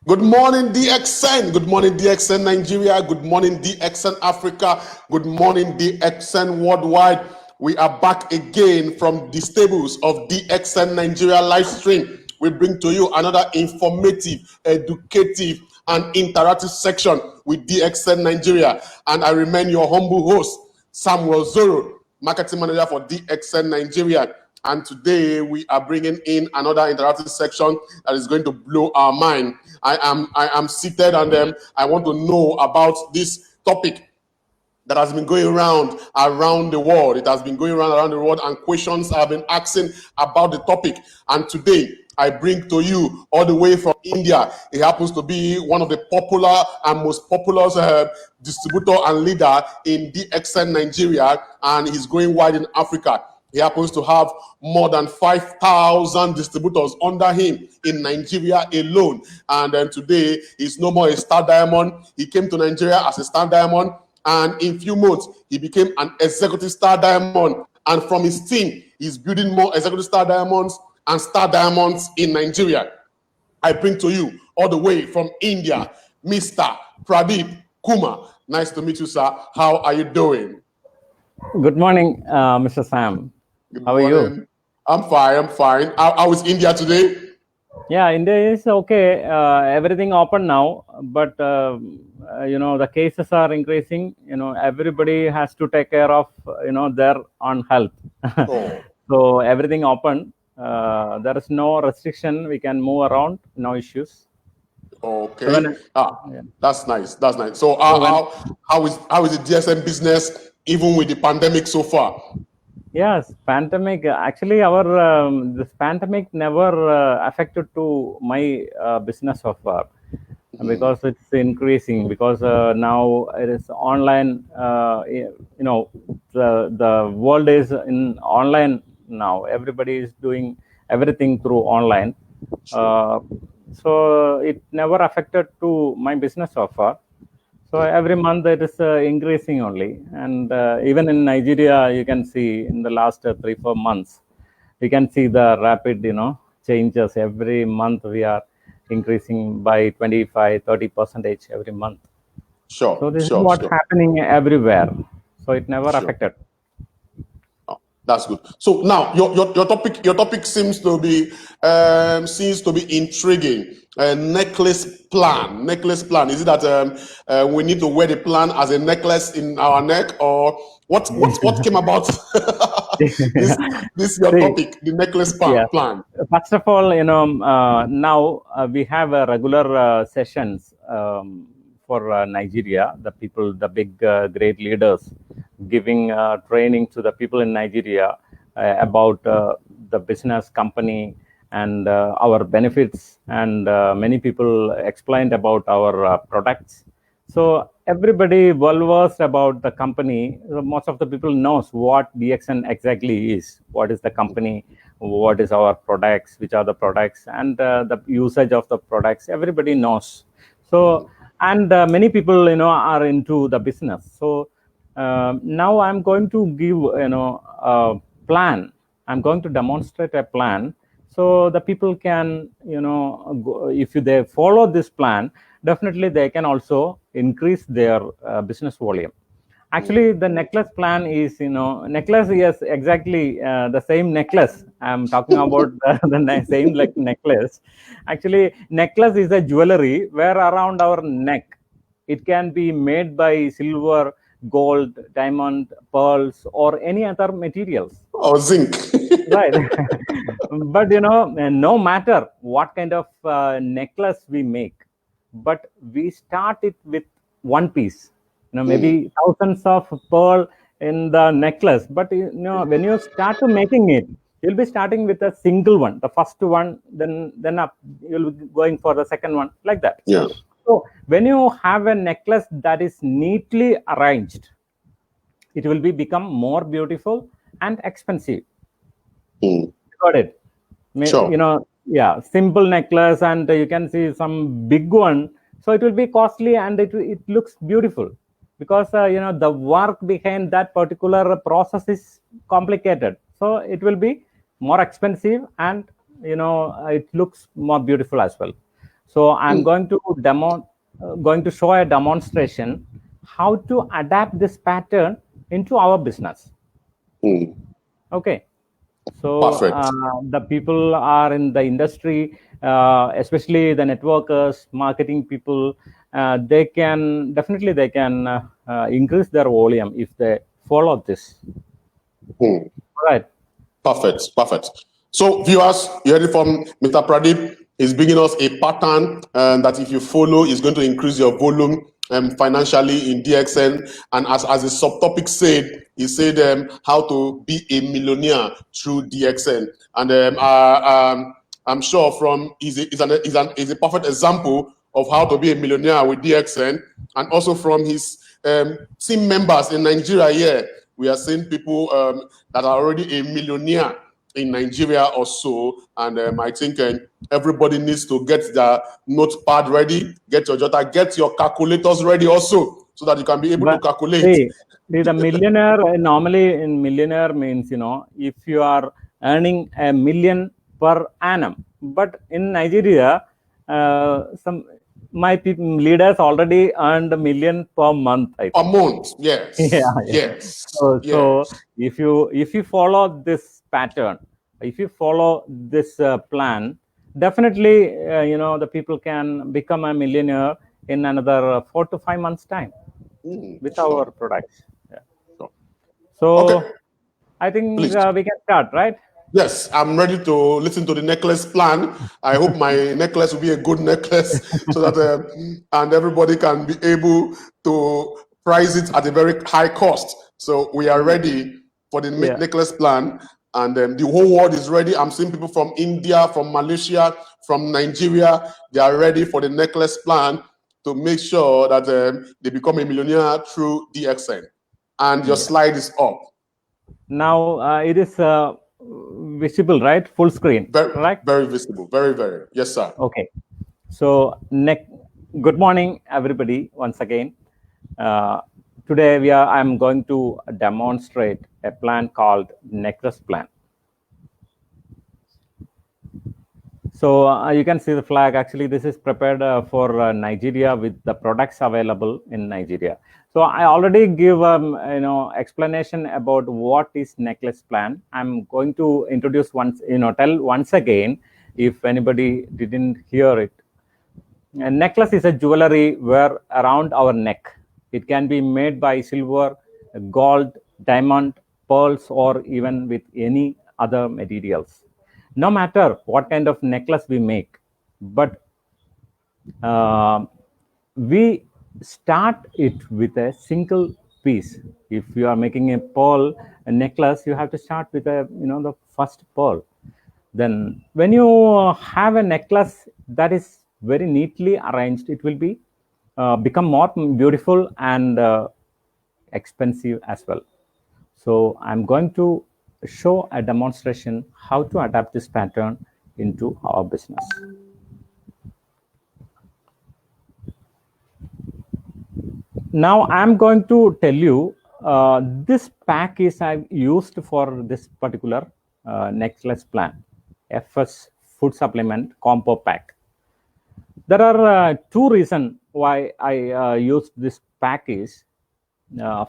Good morning, DXN. Good morning, DXN Nigeria. Good morning, DXN Africa. Good morning, DXN Worldwide. We are back again from the stables of DXN Nigeria live stream. We bring to you another informative, educative, and interactive section with DXN Nigeria. And I remain your humble host, Samuel Zoro, marketing manager for DXN Nigeria. And today we are bringing in another interactive section that is going to blow our mind. I am seated and I want to know about this topic that has been going around the world. It has been going around the world, and questions have been asking about the topic. And today I bring to you all the way from India. He happens to be one of the popular and most popular distributor and leader in DXN Nigeria, and he's going wide in Africa. He happens to have more than 5,000 distributors under him in Nigeria alone. And then today, he's no more a Star Diamond. He came to Nigeria as a Star Diamond, and in few months, he became an Executive Star Diamond. And from his team, he's building more Executive Star Diamonds and Star Diamonds in Nigeria. I bring to you all the way from India, Mr. Pradeep Kumar. Nice to meet you, sir. How are you doing? Good morning, Mr. Sam. How are you? I'm fine. How is India today? Yeah, India is okay. Everything open now, but the cases are increasing. Everybody has to take care of their own health. Oh. So everything open. There is no restriction. We can move around. No issues. Okay. That's nice. So how is the DSM business even with the pandemic so far? Yes, pandemic. Actually, our this pandemic never affected to my business so far, because it's increasing. Because now it is online. The world is in online now. Everybody is doing everything through online. So it never affected to my business so far. So every month it is increasing only. And even in Nigeria, you can see in the last 3-4 months, we can see the rapid, changes. Every month we are increasing by 25-30% every month. Sure. So this is what's happening everywhere. So it never affected. That's good. So now your topic seems to be intriguing. Necklace plan. Is it that we need to wear the plan as a necklace in our neck, or what came about this your topic, the necklace plan? First of all, now we have regular sessions for Nigeria. The big great leaders giving training to the people in Nigeria about the business company and our benefits, and many people explained about our products. So everybody well versed about the company. Most of the people knows what DXN exactly is, what is the company, what is our products, which are the products, and the usage of the products. Everybody knows. So and many people are into the business. So now I'm going to give a plan. I'm going to demonstrate a plan, so the people can if they follow this plan, definitely they can also increase their business volume. Actually, the necklace plan is necklace is exactly the same necklace. I'm talking about the same necklace. Actually, necklace is a jewelry where around our neck. It can be made by silver, gold, diamond, pearls, or any other materials. Or zinc. Right. But no matter what kind of necklace we make, but we start it with one piece. Maybe thousands of pearl in the necklace, but when you start to making it, you'll be starting with a single one, the first one, then up you'll be going for the second one, like that. Yeah. So when you have a necklace that is neatly arranged, it will become more beautiful and expensive. Got it? Sure. Yeah, simple necklace, and you can see some big one. So it will be costly, and it looks beautiful, because the work behind that particular process is complicated. So it will be more expensive, and it looks more beautiful as well. So I'm going to show a demonstration how to adapt this pattern into our business. Okay. So Perfect. the people are in the industry, especially the networkers, marketing people. They can increase their volume if they follow this. Right. Perfect. Perfect. So, viewers, you heard it from Mr. Pradeep. He's bringing us a pattern that if you follow, is going to increase your volume financially in DXN. And as the subtopic said, he said how to be a millionaire through DXN. And I'm sure from is a perfect example of how to be a millionaire with DXN, and also from his team members in Nigeria here. We are seeing people that are already a millionaire in Nigeria or so, and I think everybody needs to get their notepad ready, get your jota, get your calculators ready also, so that you can be able to calculate. See, the millionaire normally in millionaire means, if you are earning $1 million per annum, but in Nigeria, my leaders already earned $1 million per month. I think. Per month, yes. Yes. So if you follow this pattern, if you follow this plan, definitely the people can become a millionaire in another 4 to 5 months time with our products. Yeah. So okay. I think we can start, right? Yes, I'm ready to listen to the necklace plan. I hope my necklace will be a good necklace so that and everybody can be able to price it at a very high cost. So we are ready for the necklace plan, and the whole world is ready. I'm seeing people from India, from Malaysia, from Nigeria. They are ready for the necklace plan to make sure that they become a millionaire through DXN. And your slide is up. Now it is visible, right? Full screen, right? Very visible. Very, very. Yes, sir. Okay. So good morning, everybody. Once again, today I'm going to demonstrate a plan called Necklace Plan. So you can see the flag. Actually, this is prepared for Nigeria with the products available in Nigeria. So I already give explanation about what is Necklace Plan. I'm going to introduce tell once again if anybody didn't hear it. A necklace is a jewelry wear around our neck. It can be made by silver, gold, diamond, pearls, or even with any other materials. No matter what kind of necklace we make, but we start it with a single piece. If you are making a necklace, you have to start with the first pearl. Then when you have a necklace that is very neatly arranged, it will be become more beautiful and expensive as well. So I'm going to show a demonstration how to adapt this pattern into our business. Now I'm going to tell you this pack is I've used for this particular necklace plan, FS food supplement combo pack. There are two reasons why I used this package.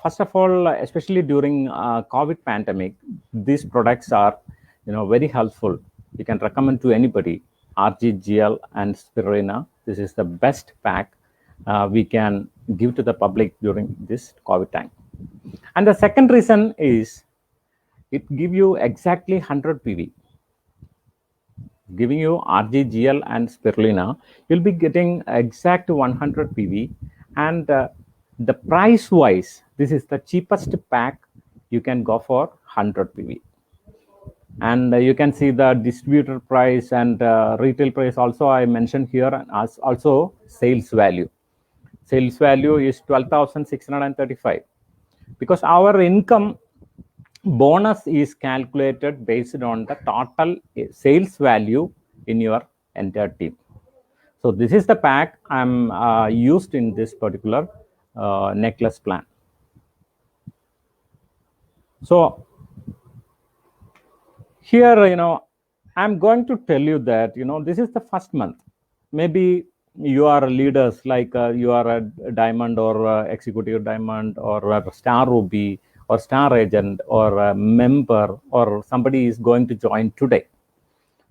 First of all, especially during COVID pandemic, these products are very helpful. You can recommend to anybody RGGL and Spirulina. This is the best pack we can give to the public during this COVID time. And the second reason is it gives you exactly 100 PV. Giving you RGGL and Spirulina, you'll be getting exact 100 PV, and the price wise, this is the cheapest pack you can go for 100 PV. And you can see the distributor price and retail price also I mentioned here, as also sales value. Sales value is 12,635 because our income bonus is calculated based on the total sales value in your entire team. So this is the pack I'm used in this particular necklace plan. So here, I'm going to tell you that, this is the first month. maybe you are leaders, like you are a diamond or executive diamond or a star ruby or star agent or a member, or somebody is going to join today.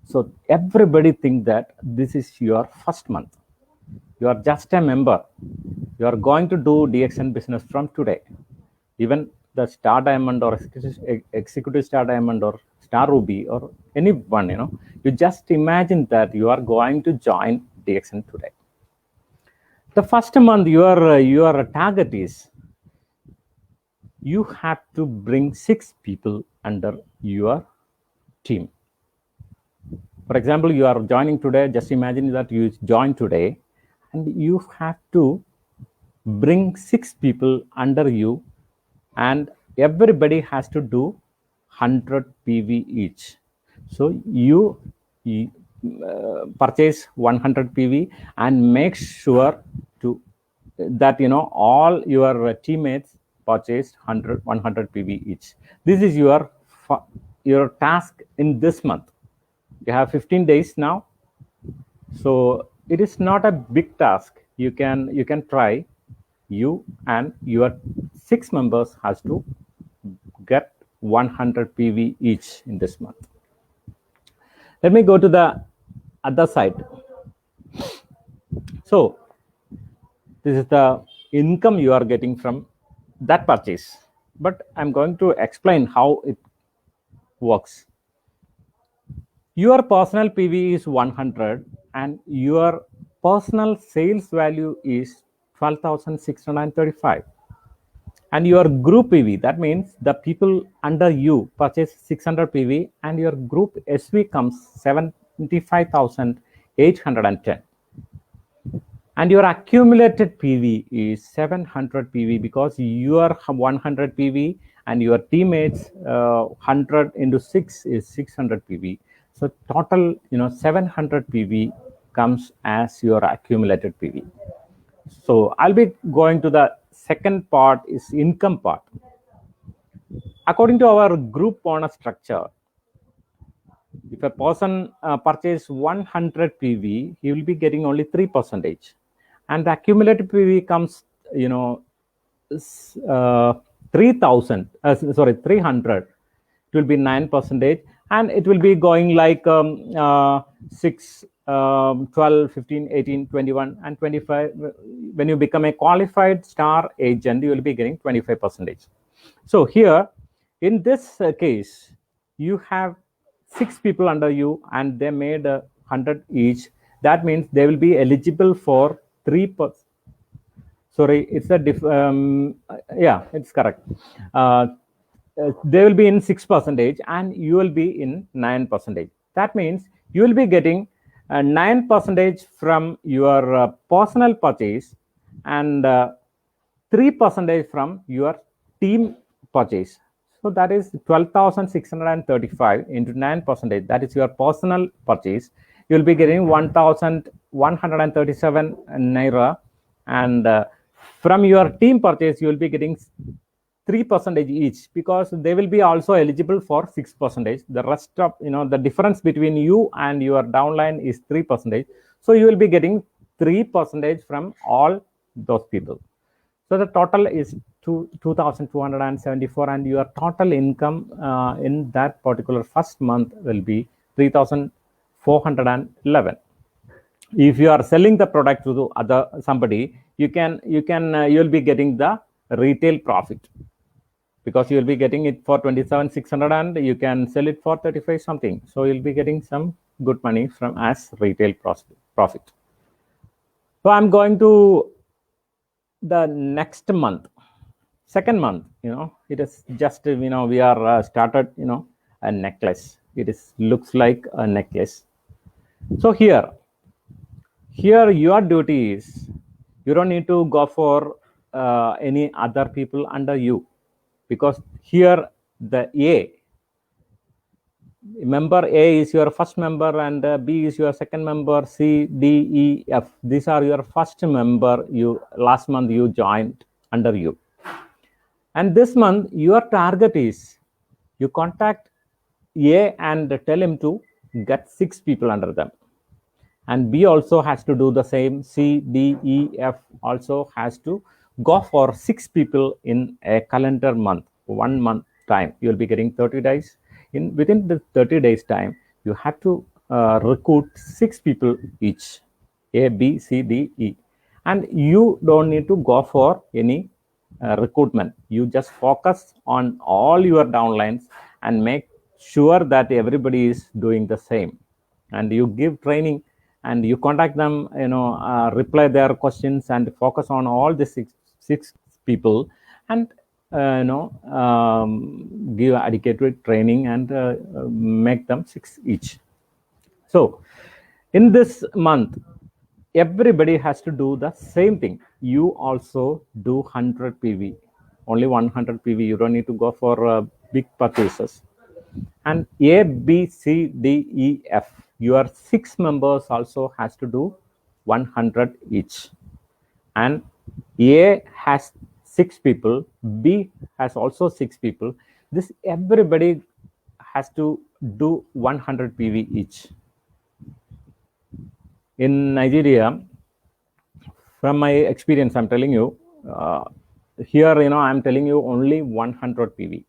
So everybody think that this is your first month. You are just a member. You are going to do DXN business from today. Even the star diamond or executive star diamond or star ruby or anyone, you just imagine that you are going to join DXN today. The first month your target is you have to bring 6 people under your team. For example, you are joining today. Just imagine that you join today and you have to bring 6 people under you, and everybody has to do 100 PV each. So you purchase 100 PV and make sure to that all your teammates purchased 100 PV each. This is your task in this month. You have 15 days now, so it is not a big task. You can try. You and your 6 members has to get 100 PV each in this month. Let me go to the other side. So this is the income you are getting from that purchase, but I'm going to explain how it works. Your personal PV is 100 and your personal sales value is 12,635. And your group PV, that means the people under you purchase 600 PV and your group SV comes 75,810. And your accumulated PV is 700 PV because your 100 PV and your teammates 100 into 6 is 600 PV. So total 700 PV comes as your accumulated PV. So I'll be going to the second part, is income part. According to our group bonus structure, if a person purchases 100 PV, he will be getting only 3%, and the accumulated PV comes 300. It will be 9%, and it will be going like 6, 12, 15, 18, 21, and 25. When you become a qualified star agent, you will be getting 25%. So here, in this case, you have 6 people under you, and they made 100 each. That means they will be eligible for 3%. Sorry, it's a yeah, it's correct. They will be in 6% and you will be in 9%. That means you will be getting 9% from your personal purchase and 3% from your team purchase. So that is 12,635 into 9%. That is your personal purchase. You will be getting 1,137 naira, and from your team purchase you will be getting 3% each, because they will be also eligible for 6%. The rest of the difference between you and your downline is 3%. So you will be getting 3% from all those people. So the total is 2,274, and your total income in that particular first month will be 3,411. If you are selling the product to somebody, you will be getting the retail profit, because you will be getting it for 27,600 and you can sell it for 35 something. So you'll be getting some good money from as retail profit. So I'm going to the next month, second month. It is just we are started a necklace. It looks like a necklace. So here your duty is, you don't need to go for any other people under you, because here the member A is your first member, and B is your second member, C, D, E, F. These are your first member. Last month you joined under you, and this month your target is, you contact A and tell him to get 6 people under them, and B also has to do the same. C, D, E, F also has to go for 6 people in a calendar month. 1 month time, you will be getting 30 days. Within the 30 days time, you have to recruit 6 people each, A, B, C, D, E. And you don't need to go for any recruitment. You just focus on all your downlines and make sure that everybody is doing the same. And you give training and you contact them, reply their questions and focus on all the six people, and give adequate training and make them 6 each. So in this month, everybody has to do the same thing. You also do 100 PV, only 100 PV. You don't need to go for big purchases. And A, B, C, D, E, F, your 6 members also has to do 100 each. And A has 6 people, B has also 6 people. This everybody has to do 100 PV each. In Nigeria, from my experience, I'm telling you, here, I'm telling you only 100 PV.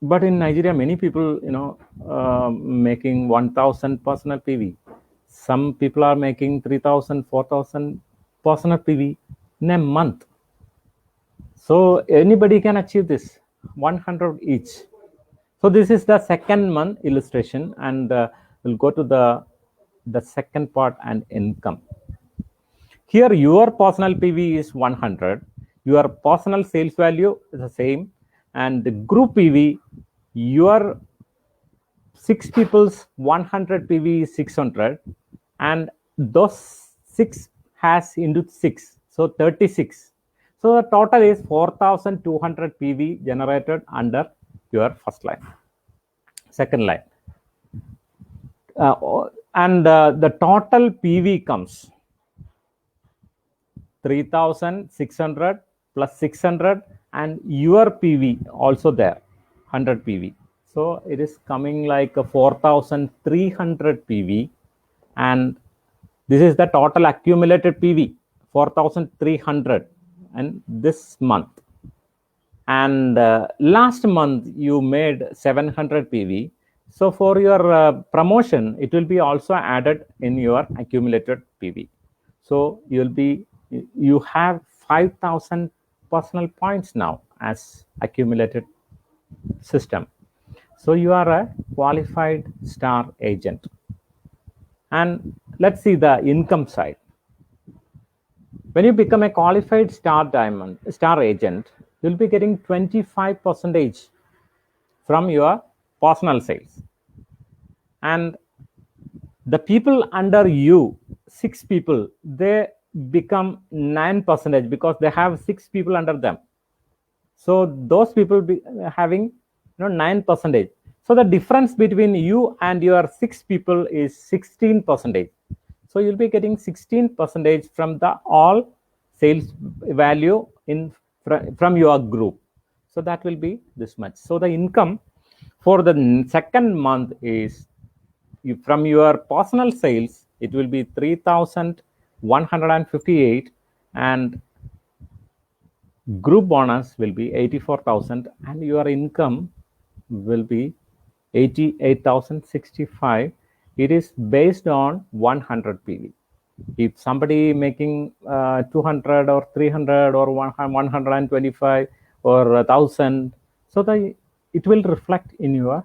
But in Nigeria, many people, making 1,000 personal PV. Some people are making 3,000, 4,000 personal PV in a month. So anybody can achieve this, 100 each. So this is the second month illustration, and we'll go to the second part, and income. Here your personal PV is 100, your personal sales value is the same, and the group PV, your 6 people's 100 PV is 600, and those 6 has into 6, so 36. So the total is 4,200 PV generated under your first line. Second line. And the total PV comes 3,600 plus 600, and your PV also there, 100 PV. So it is coming like a 4,300 PV, and this is the total accumulated PV, 4,300 in this month. And last month you made 700 PV. So for your promotion, it will be also added in your accumulated PV. So you have 5,000 personal points now as accumulated system. So you are a qualified star agent. And let's see the income side. When you become a qualified star agent, you'll be getting 25% from your personal sales. And the people under you, 6 people, they become 9% because they have 6 people under them. So those people be having 9%. So the difference between you and your 6 people is 16%. So you'll be getting 16% from the all sales value from your group. So that will be this much. So the income for the second month is, from your personal sales, it will be 3,158, and group bonus will be 84,000, and your income will be 88,065. It is based on 100 PV. If somebody making 200 or 300 or 125 or 1,000, so it will reflect in your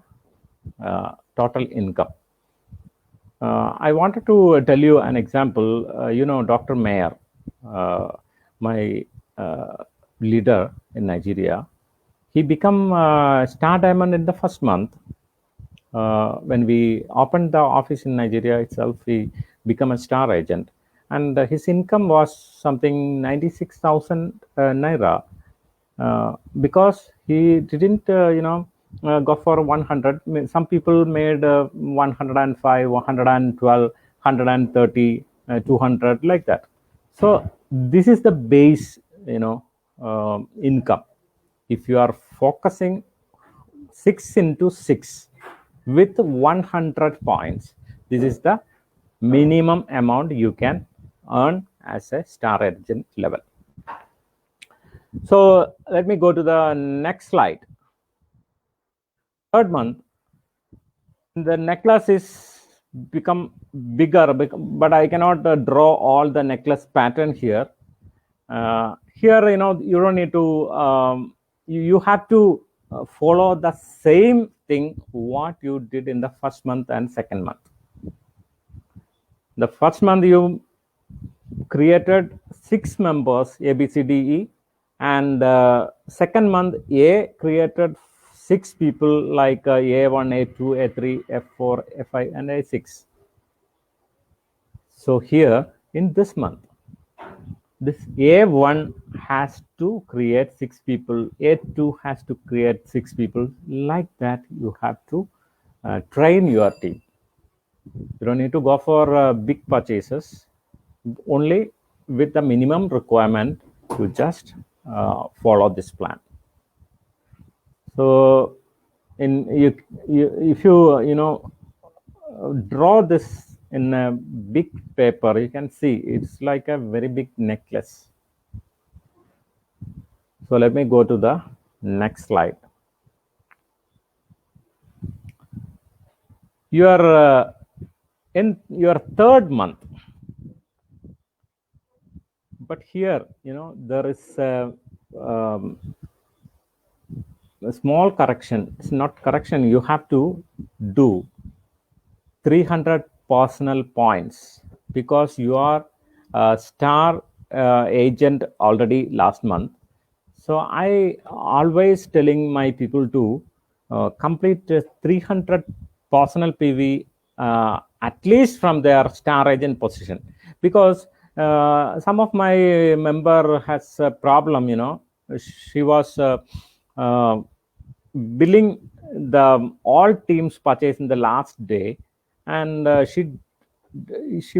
total income. I wanted to tell you an example. Dr. Mayer, my leader in Nigeria, he become star diamond in the first month. When we opened the office in Nigeria itself, he became a star agent, and his income was something 96,000 naira, because he didn't go for 100. Some people made 105, 112, 130, 200, like that. So this is the base income. If you are focusing 6 into 6 with 100 points, this is the minimum amount you can earn as a star agent level. So let me go to the next slide. Third month, the necklace is become bigger, but I cannot draw all the necklace pattern here. Here, you don't need to, you have to follow the same thing what you did in the first month and second month. The first month you created 6 members, A, B, C, D, E, and second month A created 6 people like A1, A2, A3, F4, F5, and A6. So here in this month, this A1 has to create 6 people, A2 has to create 6 people. Like that, you have to train your team. You don't need to go for big purchases. Only with the minimum requirement, you just follow this plan. So, if you draw this in a big paper, you can see it's like a very big necklace. So let me go to the next slide. You are in your third month, but here there is a small correction. It's not correction. You have to do 300 personal points because you are a star agent already last month. So I always telling my people to complete 300 personal PV at least from their star agent position, because some of my member has a problem. She was billing the all teams purchase in the last day, and she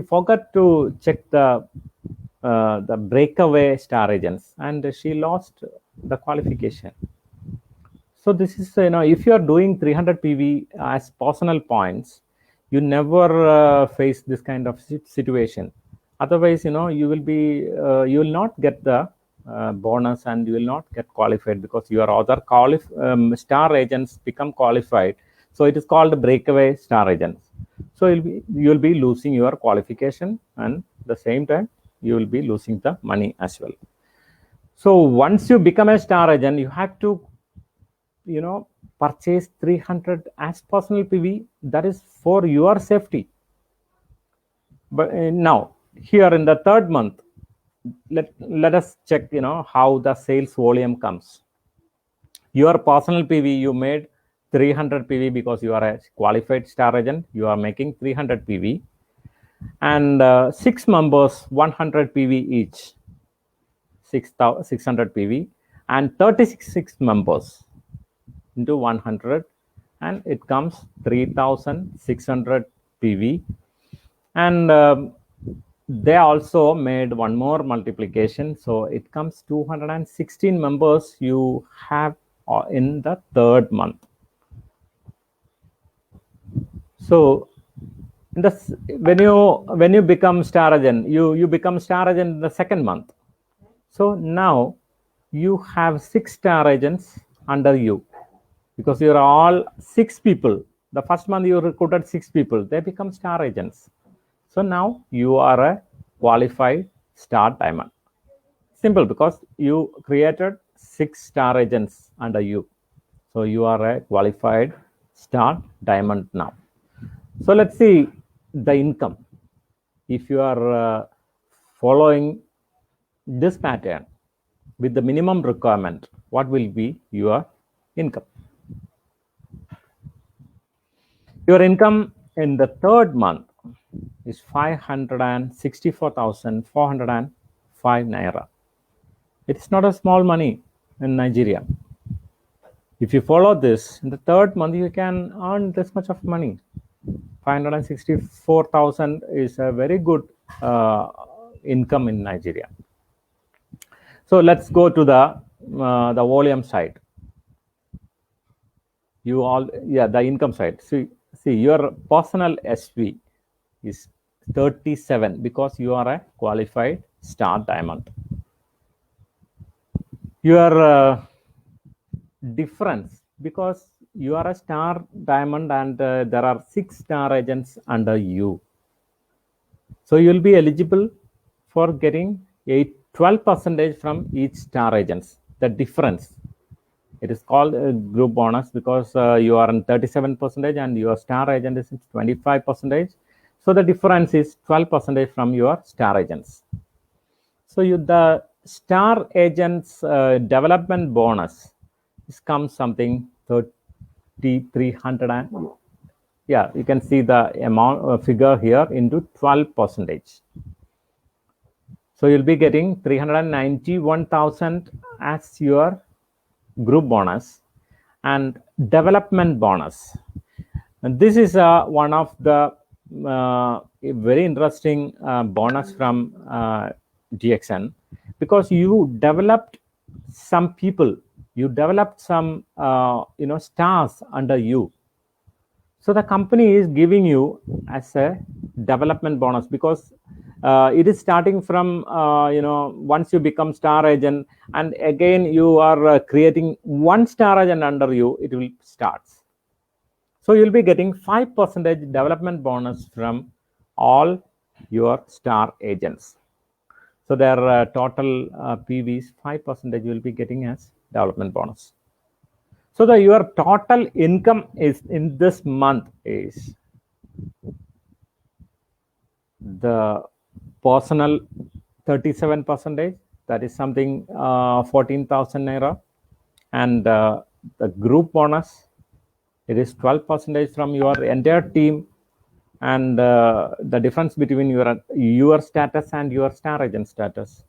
forgot to check the breakaway star agents, and she lost the qualification. So this is, if you are doing 300 PV as personal points, you never face this kind of situation. Otherwise, you will not get the bonus, and you will not get qualified because your other star agents become qualified. So it is called breakaway star agents. So you'll be losing your qualification, and at the same time you will be losing the money as well. So once you become a star agent, you have to purchase 300 as personal PV. That is for your safety. But now here in the third month, let us check how the sales volume comes. Your personal PV, you made 300 PV because you are a qualified star agent. You are making 300 PV, and 6 members 100 PV each, 600 PV, and 36 members into 100, and it comes 3600 PV. And they also made one more multiplication, so it comes 216 members you have in the third month. So when you become star agent, you become star agent in the second month. So now you have 6 star agents under you, because you are all 6 people. The first month you recruited 6 people, they become star agents. So now you are a qualified star diamond. Simple, because you created 6 star agents under you. So you are a qualified star diamond now. So let's see the income. If you are following this pattern with the minimum requirement, what will be your income? Your income in the third month is 564,405 naira. It's not a small money in Nigeria. If you follow this, in the third month, you can earn this much of money. 564,000 is a very good income in Nigeria. So let's go to the volume side. The income side. See, your personal SV is 37 because you are a qualified star diamond. Your difference, because you are a star diamond and there are 6 star agents under you. So you will be eligible for getting 12% from each star agents. The difference, it is called a group bonus because you are in 37% and your star agent is 25%. So the difference is 12% from your star agents. So the star agents development bonus comes something 3,300 and yeah, you can see the amount figure here into 12%. So you'll be getting 391,000 as your group bonus and development bonus. And this is one of the very interesting bonus from DXN because you developed some people, you developed some stars under you. So the company is giving you as a development bonus because it is starting from once you become star agent and again you are creating one star agent under you, it will start. So you'll be getting 5% development bonus from all your star agents. So their total PV is 5% you will be getting as development bonus. So your total income is in this month is the personal 37%, that is something 14,000 naira, and the group bonus, it is 12% from your entire team, and the difference between your status and your star agent status.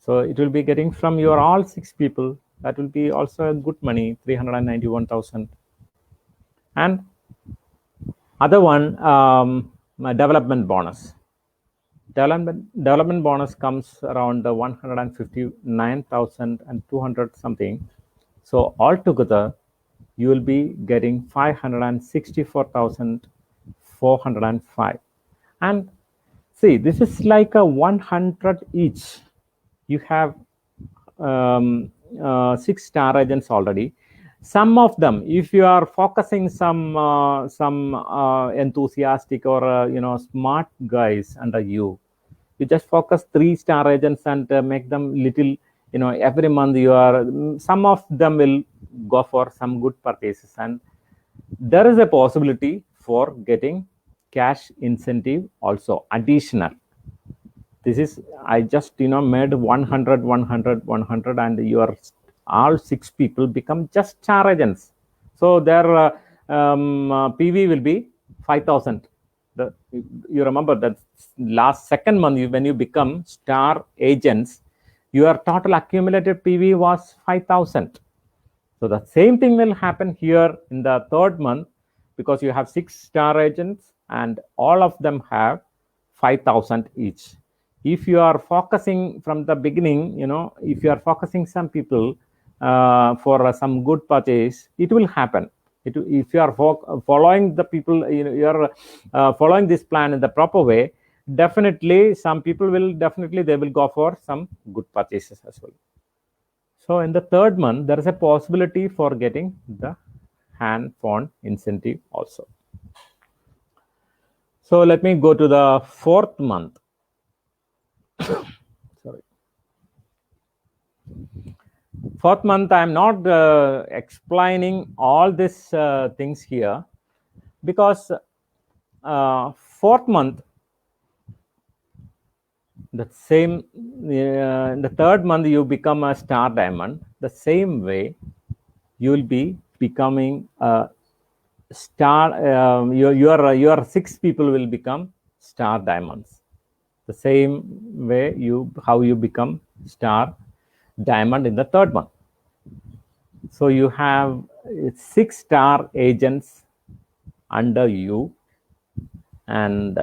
So it will be getting from your all 6 people. That will be also a good money, 391,000. And other one, development bonus. Development bonus comes around 159,200 something. So altogether, you will be getting 564,405. And see, this is like a 100 each. You have 6 star agents already. Some of them, if you are focusing some enthusiastic or smart guys under you, you just focus 3 star agents and make them little, every month some of them will go for some good purchases, and there is a possibility for getting cash incentive also additional. This is, I just made 100 and your all 6 people become just star agents. So their PV will be 5,000. You remember that last second month when you become star agents, your total accumulated PV was 5,000. So the same thing will happen here in the third month because you have 6 star agents and all of them have 5,000 each. If you are focusing from the beginning, if you are focusing some people for some good purchase, it will happen. If you are following the people, you are following this plan in the proper way, definitely some people will they will go for some good purchases as well. So in the third month, there is a possibility for getting the hand phone incentive also. So let me go to the fourth month. Sorry. Fourth month, I am not explaining all these things here because fourth month, the same, the third month you become a star diamond. The same way, you will be becoming a star. Your 6 people will become star diamonds. The same way how you become star diamond in the third month. So you have 6 star agents under you, and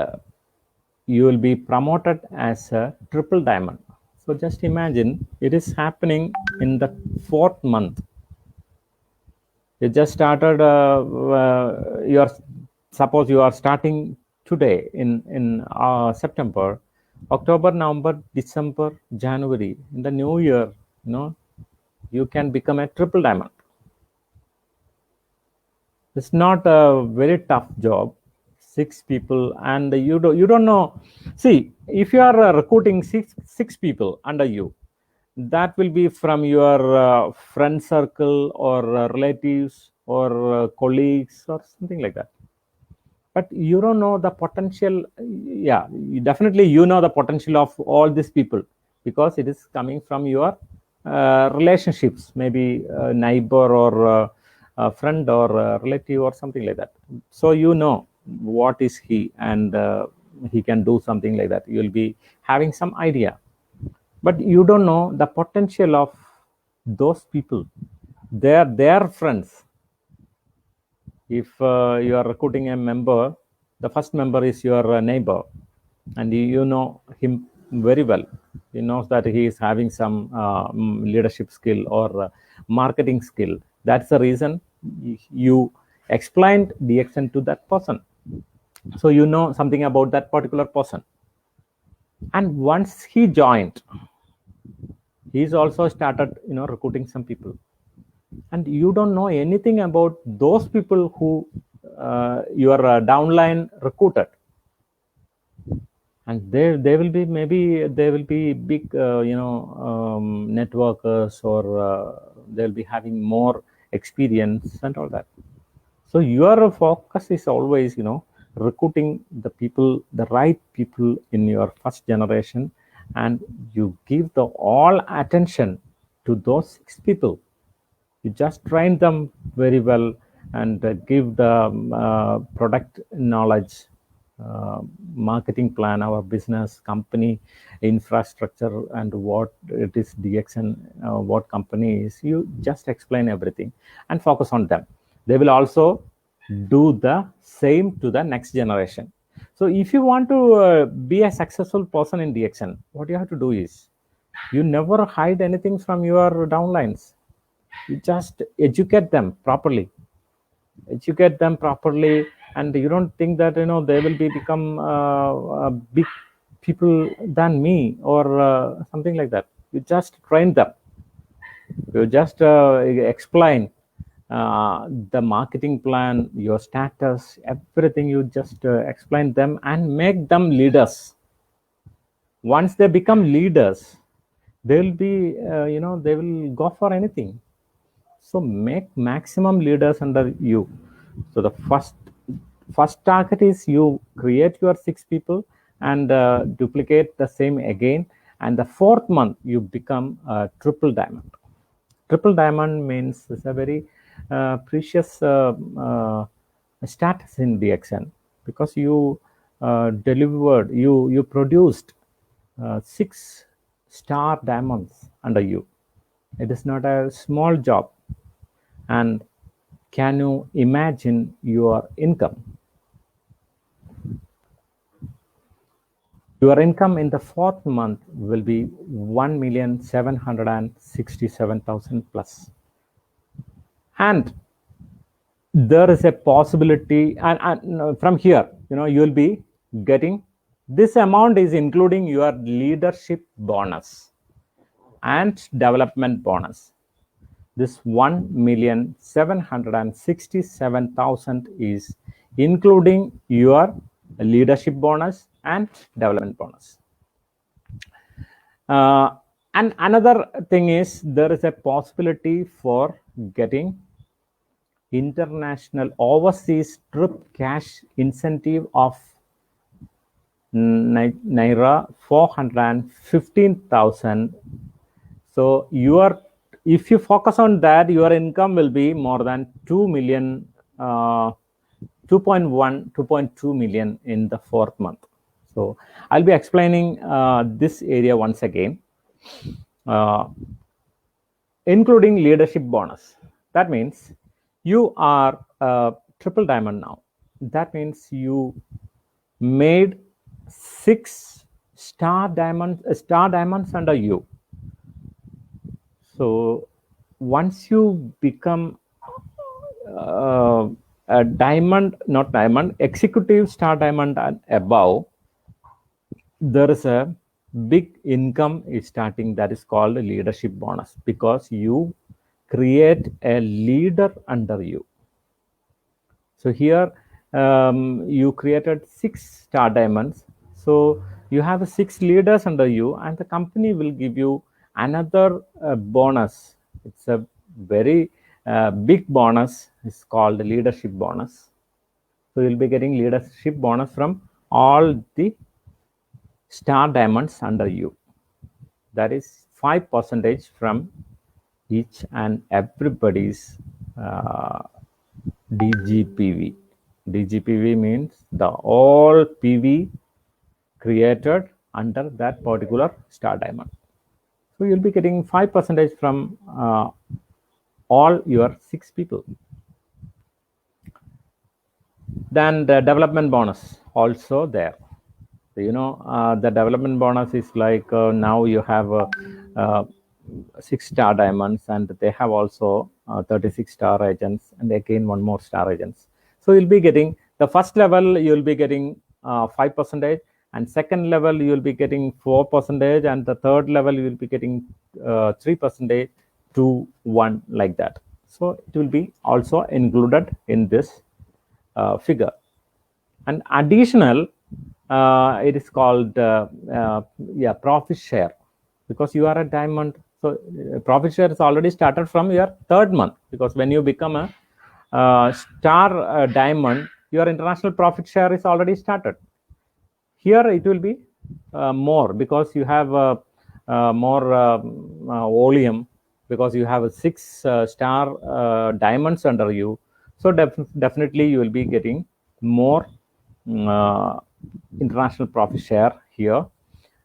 you will be promoted as a triple diamond. So just imagine it is happening in the fourth month. You just started suppose you are starting today in September, October, November, December, January, in the new year, you can become a triple diamond. It's not a very tough job. 6 people, and you don't know. See, if you are recruiting six people under you, that will be from your friend circle or relatives or colleagues or something like that. But you don't know the potential. Yeah, definitely you know the potential of all these people because it is coming from your relationships, maybe a neighbor or a friend or a relative or something like that. So you know what is he, and he can do something like that. You'll be having some idea, but you don't know the potential of those people. They're their friends. If you are recruiting a member, the first member is your neighbor, and you know him very well. He knows that he is having some leadership skill or marketing skill. That's the reason you explained DXN to that person. So you know something about that particular person. And once he joined, he's also started recruiting some people, and you don't know anything about those people who your downline recruited. And they will be, maybe they will be big networkers, or they'll be having more experience and all that. So your focus is always recruiting the people, the right people in your first generation, and you give the all attention to those 6 people. You just train them very well, and give the product knowledge, marketing plan, our business company infrastructure, and what it is DXN, what company is. You just explain everything and focus on them. They will also do the same to the next generation. So if you want to be a successful person in DXN, what you have to do is, you never hide anything from your downlines. You just educate them properly, and you don't think that they will become big people than me, or something like that. You just train them. You just explain the marketing plan, your status, everything. You just explain them and make them leaders. Once they become leaders, they will be they will go for anything. So make maximum leaders under you. So the first target is, you create your 6 people and duplicate the same again, and the 4th month you become a triple diamond. Triple diamond means it's a very precious status in DXN, because you delivered, you produced 6-star diamonds under you. It is not a small job. And can you imagine your income? Your income in the 4th month will be 1,767,000 plus. And there is a possibility, and from here, you will be getting this amount is including your leadership bonus and development bonus. This 1,767,000 is including your leadership bonus and development bonus. And another thing is, there is a possibility for getting international overseas trip cash incentive of Naira 415,000. So if you focus on that, your income will be more than 2 million, 2.2 million in the 4th month. So I'll be explaining this area once again, including leadership bonus. That means you are a triple diamond now. That means you made 6 star diamonds under you. So once you become diamond, not diamond, executive star diamond and above, there is a big income is starting, that is called leadership bonus, because you create a leader under you. So here you created 6 star diamonds. So you have 6 leaders under you, and the company will give you another bonus. It's a very big bonus. It's called leadership bonus. So you'll be getting leadership bonus from all the star diamonds under you. That is 5% from each and everybody's DGPV. DGPV means the all PV created under that particular star diamond. So you'll be getting 5% from all your 6 people. Then the development bonus also there. So, the development bonus is like now you have 6 star diamonds, and they have also 36 star agents, and again 1 more star agents. So you'll be getting the first level, you'll be getting 5%, and second level you'll be getting 4%, and the third level you'll be getting 3% to 1, like that. So it will be also included in this figure. And additional, it is called profit share, because you are a diamond. So profit share is already started from your 3rd month, because when you become a star diamond, your international profit share is already started. Here it will be more, because you have more volume, because you have 6 star diamonds under you. So definitely you will be getting more international profit share here.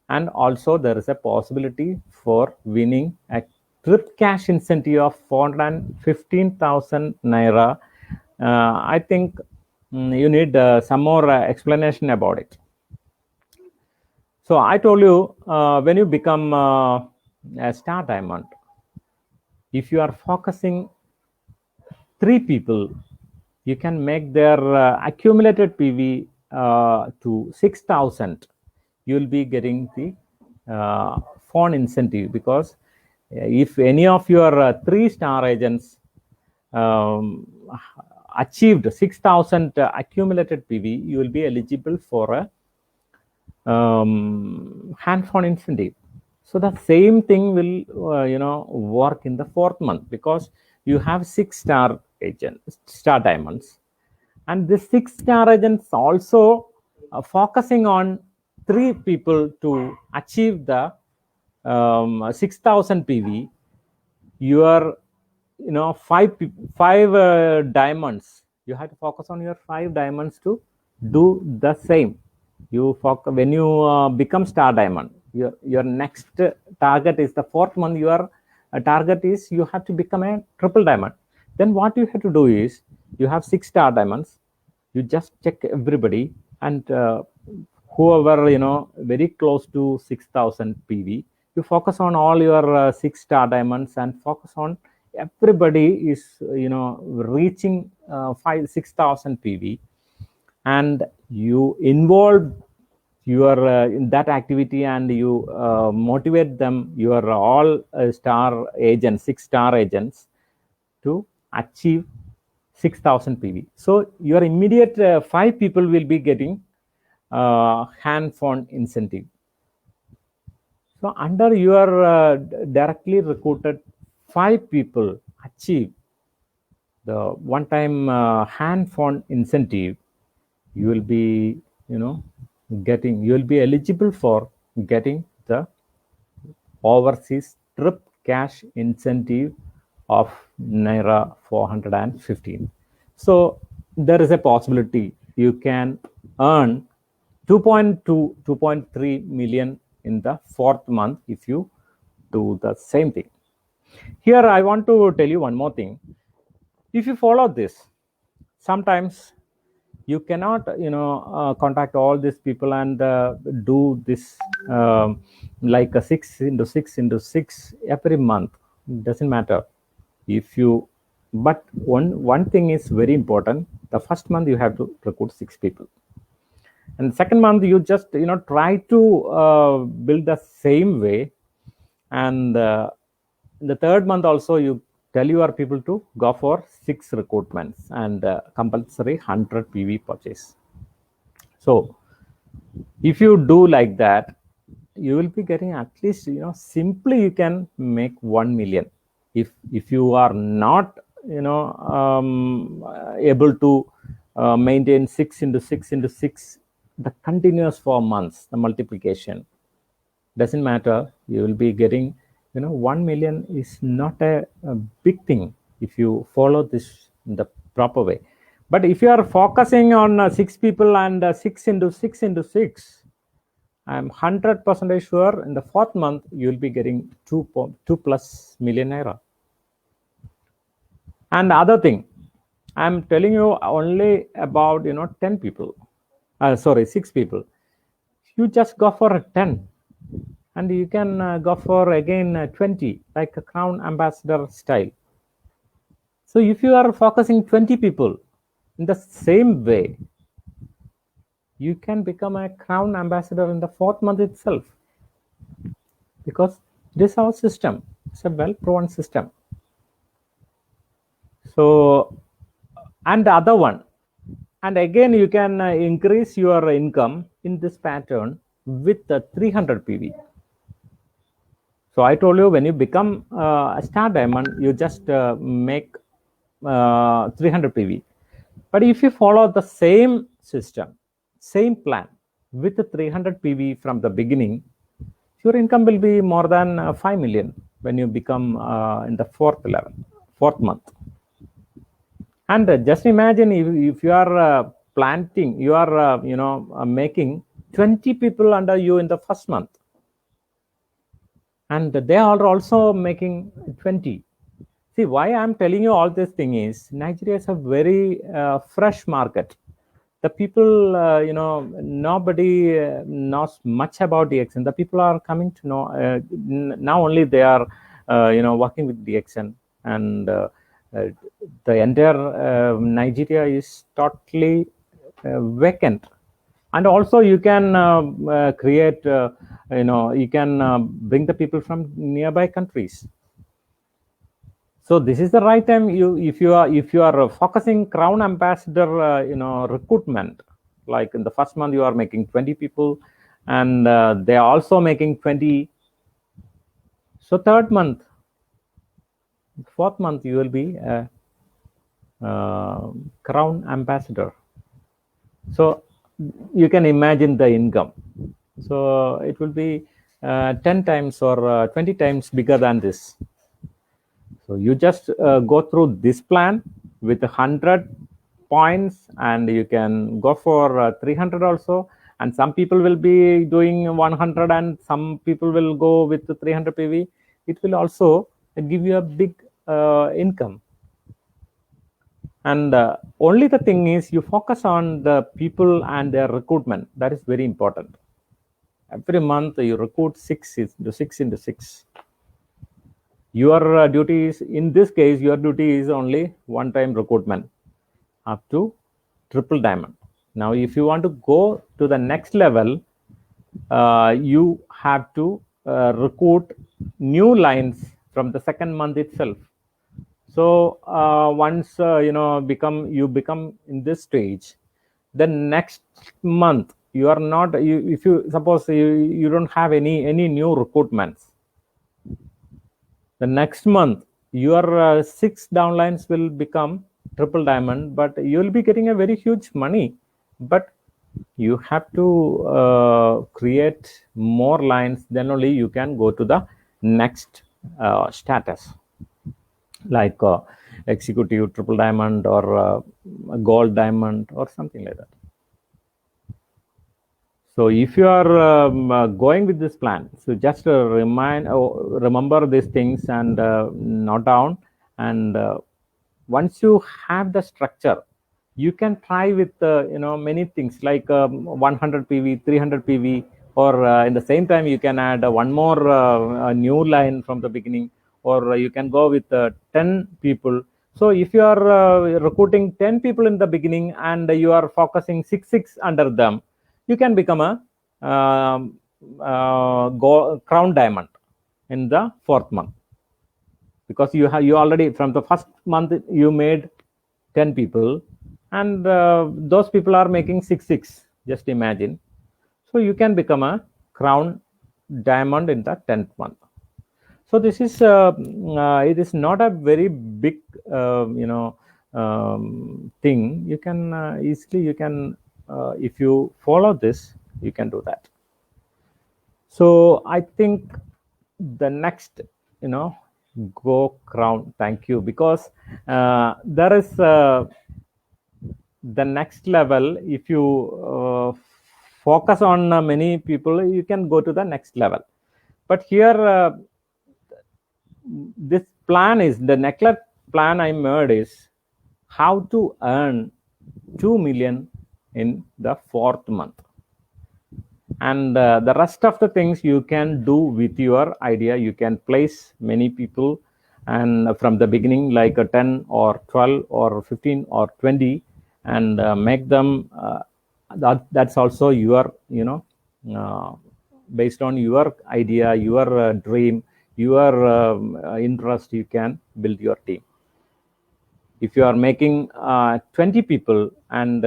And also there is a possibility for winning a trip cash incentive of 415,000 naira. I think you need some more explanation about it. So I told you, when you become a star diamond, if you are focusing 3 people, you can make their accumulated PV to 6,000. You will be getting the phone incentive, because if any of your 3 star agents achieved 6,000 accumulated PV, you will be eligible for a hand phone incentive. So the same thing will work in the 4th month, because you have 6 star diamonds, and the 6 star agents also focusing on 3 people to achieve the 6,000 PV. Your 5 diamonds, you have to focus on your 5 diamonds to do the same. You focus when you become star diamond. Your next target is the 4th month. Your target is you have to become a triple diamond. Then what you have to do is, you have 6 star diamonds. You just check everybody, and whoever very close to 6,000 PV, you focus on all your 6 star diamonds, and focus on everybody is reaching 6,000 PV, and you involve your in that activity, and you motivate them, your all star agents, 6 star agents, to achieve 6,000 PV. So your immediate 5 people will be getting hand phone incentive. So under your directly recruited 5 people achieve the one-time hand phone incentive, you will be getting, you will be eligible for getting the overseas trip cash incentive of naira 415. So there is a possibility you can earn 2.2 2.3 million in the 4th month if you do the same thing. Here I want to tell you one more thing. If you follow this, sometimes you cannot contact all these people and do this like a 6 into 6 into 6 every month. It doesn't matter. If you But one thing is very important. The first month you have to recruit 6 people, and second month you just try to build the same way, and in the third month also you tell your people to go for 6 recruitments and compulsory 100 PV purchase. So if you do like that, you will be getting at least simply you can make 1 million. If you are not able to maintain 6 into 6 into 6, the continuous 4 months, the multiplication doesn't matter. You will be getting 1 million is not a big thing if you follow this in the proper way. But if you are focusing on 6 people and 6 into 6 into 6, I'm 100% sure in the 4th month you will be getting 2+ million naira. And the other thing, I'm telling you only about 10 people. Sorry, 6 people. You just go for a 10, and you can go for again 20, like a crown ambassador style. So if you are focusing 20 people in the same way, you can become a crown ambassador in the 4th month itself, because this is our system. It's a well-proven system. So, and the other one, and again you can increase your income in this pattern with the 300 PV. So I told you, when you become a star diamond, you just make 300 PV. But if you follow the same system, same plan with the 300 PV from the beginning, your income will be more than 5 million when you become in the 4th month. And just imagine if you are planting, you are making 20 people under you in the 1st month, and they are also making 20. See, why I'm telling you all this thing is, Nigeria is a very fresh market. The people, nobody knows much about DXN. The people are coming to know now only. They are working with DXN, and the entire Nigeria is totally vacant. And also you can create you can bring the people from nearby countries. So this is the right time. If you are focusing crown ambassador recruitment, like in the 1st month you are making 20 people, and they are also making 20. So 3rd month, 4th month, you will be a crown ambassador. So you can imagine the income. So it will be 10 times or 20 times bigger than this. So you just go through this plan with 100 points, and you can go for 300 also. And some people will be doing 100, and some people will go with the 300 PV. It will also give you a big income. And only the thing is, you focus on the people and their recruitment. That is very important. Every month you recruit 6 into 6. Your duty is, in this case, your duty is only one-time recruitment up to triple diamond. Now, if you want to go to the next level, you have to recruit new lines from the 2nd month itself. So once you become in this stage, the next month you are not. If you suppose you don't have any new recruitments, the next month your 6 downlines will become triple diamond, but you will be getting a very huge money. But you have to create more lines, then only you can go to the next status, like executive triple diamond or gold diamond or something like that. So if you are going with this plan, so just remember these things and note down. And once you have the structure, you can try with many things, like 100 PV, 300 PV, or in the same time you can add one more new line from the beginning, or you can go with 10 people. So if you are recruiting 10 people in the beginning and you are focusing 6 under them, you can become a crown diamond in the 4th month, because you already from the first month you made 10 people, and those people are making 6. Just imagine. So you can become a crown diamond in the 10th month. So this is it is not a very big thing. You can easily, you can if you follow this, you can do that. So I think the next, go crown. Thank you, because there is the next level. If you focus on many people, you can go to the next level. But here, this plan is the next plan I made is how to earn 2 million in the 4th month. And the rest of the things you can do with your idea. You can place many people, and from the beginning, like a 10 or 12 or 15 or 20, and make them that's also your, based on your idea, your dream, your interest, you can build your team. If you are making 20 people and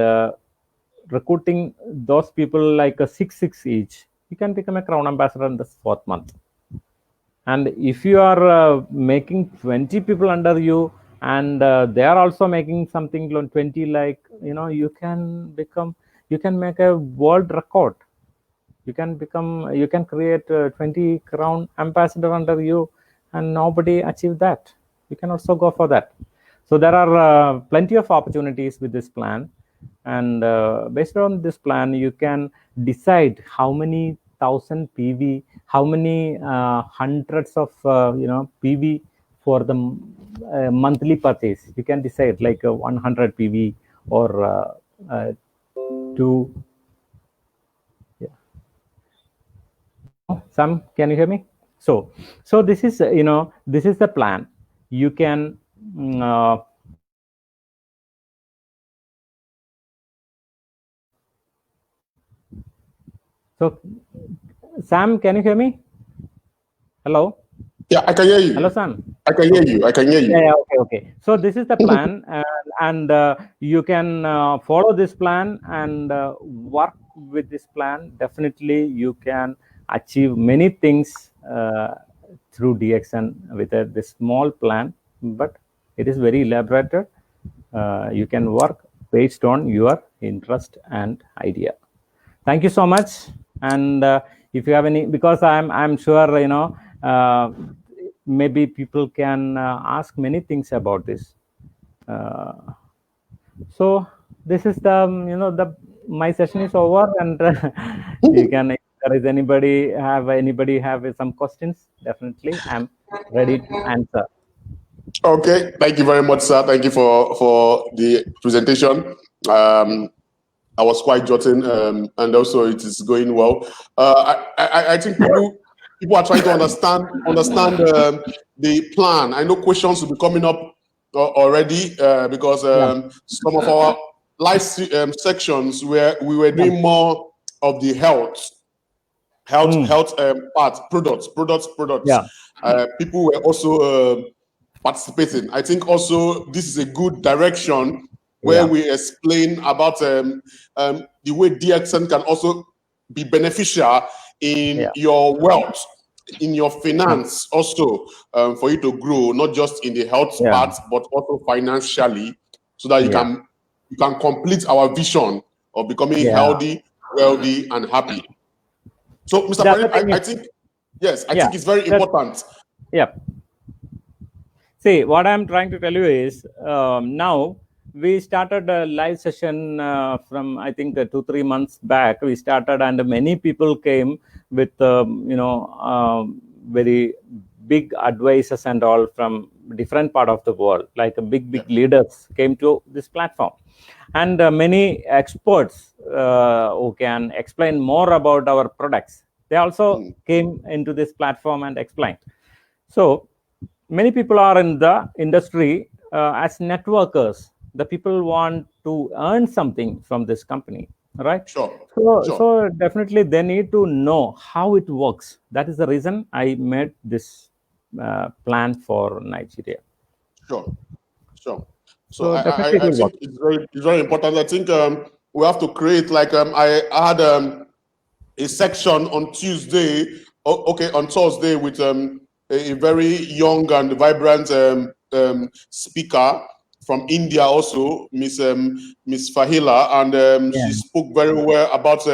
recruiting those people like a 6 each, you can become a crown ambassador in the 4th month. And if you are making 20 people under you, and they are also making something 20, like, you can make a world record. You can create 20 crown ambassador under you, and nobody achieved that. You can also go for that. So there are plenty of opportunities with this plan. And based on this plan, you can decide how many 1,000 PV, how many hundreds of PV for the monthly purchase. You can decide like 100 PV or 2. Yeah. Sam, can you hear me? So this is this is the plan. You can so Sam, can you hear me? Hello? Yeah, I can hear you. Hello, Sam. I can hear you. I can hear you. Yeah, okay. So this is the plan, and you can follow this plan and work with this plan. Definitely, you can achieve many things through DXN with this small plan, but it is very elaborated. You can work based on your interest and idea. Thank you so much. And if you have any, because I'm sure maybe people can ask many things about this. So this is the my session is over, and you can, if there is anybody have some questions, definitely I'm ready to answer. Okay, thank you very much, sir. Thank you for the presentation. I was quite jotting, and also it is going well. I think people are trying to understand the plan. I know questions will be coming up already because some of our live sections where we were doing more of the health part, products. Yeah. People were also participating. I think also this is a good direction where we explain about the way DXN can also be beneficial in your wealth, in your finance also, for you to grow, not just in the health part, but also financially, so that you can complete our vision of becoming healthy, wealthy, and happy. So, Mr. Parin, I think, yes, I think it's very important. Yeah. See, what I'm trying to tell you is now we started a live session from, I think, 2-3 months back. We started, and many people came with, very big advices and all from different part of the world, like big leaders came to this platform. And many experts who can explain more about our products, they also came into this platform and explained. So many people are in the industry as networkers, the people want to earn something from this company, right? Sure. So definitely they need to know how it works. That is the reason I made this plan for Nigeria. Sure. So So definitely it I will work. think it's very important. I think we have to create like I had a section on Tuesday, on Thursday with a very young and vibrant speaker from India also, Miss Fahila, and she spoke very well about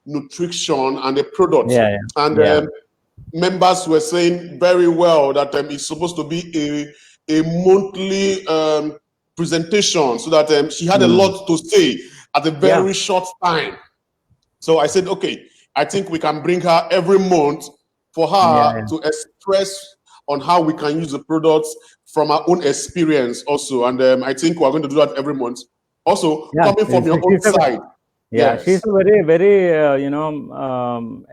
nutrition and the products. And members were saying very well that it's supposed to be a monthly presentation, so that she had a lot to say at a very short time. So I said, okay, I think we can bring her every month for her to express on how we can use the products from our own experience also. And I think we're going to do that every month. Also, coming from your own side. Yes. She's a very, very,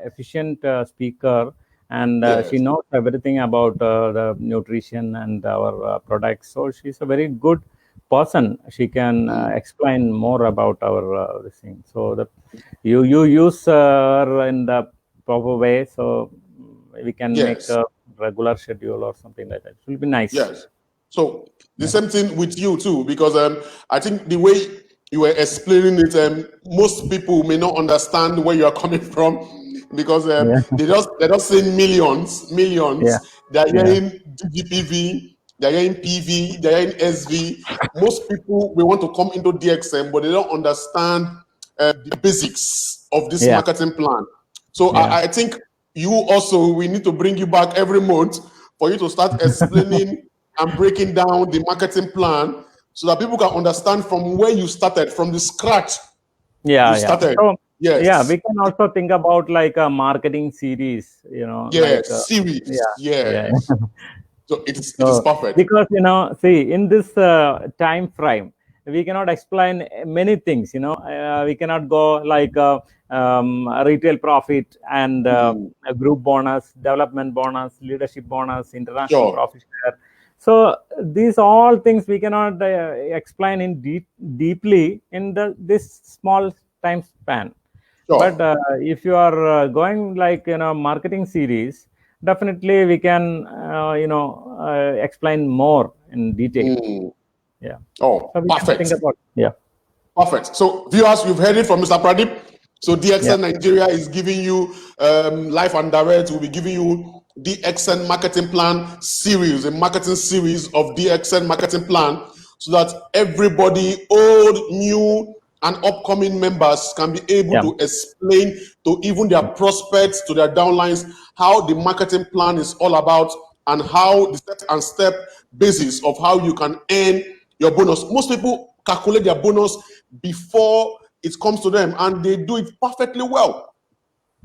efficient speaker, and she knows everything about the nutrition and our products. So she's a very good person. She can explain more about our this thing. So you use her in the proper way, so we can make a regular schedule or something like that. It will be nice. Yes. So the same thing with you too, because I think the way you were explaining it, most people may not understand where you are coming from, because they're just saying millions. They're hearing DGPV, they're hearing PV, they're hearing SV. Most people will want to come into DXM, but they don't understand the basics of this marketing plan. So I think you also, we need to bring you back every month for you to start explaining and breaking down the marketing plan, so that people can understand from where you started, from the scratch. Started. So, we can also think about like a marketing series, series. So it is perfect, because see, in this time frame, we cannot explain many things. We cannot go like retail profit and a group bonus, development bonus, leadership bonus, international profit share. So these all things we cannot explain in deeply in this small time span. But if you are going like marketing series, definitely we can explain more in detail. Oh, so perfect. Think about, perfect. So viewers, you've heard it from Mr. Pradeep. So DXN Nigeria is giving you live and direct. We'll be giving you DXN marketing plan series, a marketing series of DXN marketing plan, so that everybody, old, new, and upcoming members can be able to explain to even their prospects, to their downlines, how the marketing plan is all about, and how the step-and-step basis of how you can earn your bonus. Most people calculate their bonus before it comes to them, and they do it perfectly well.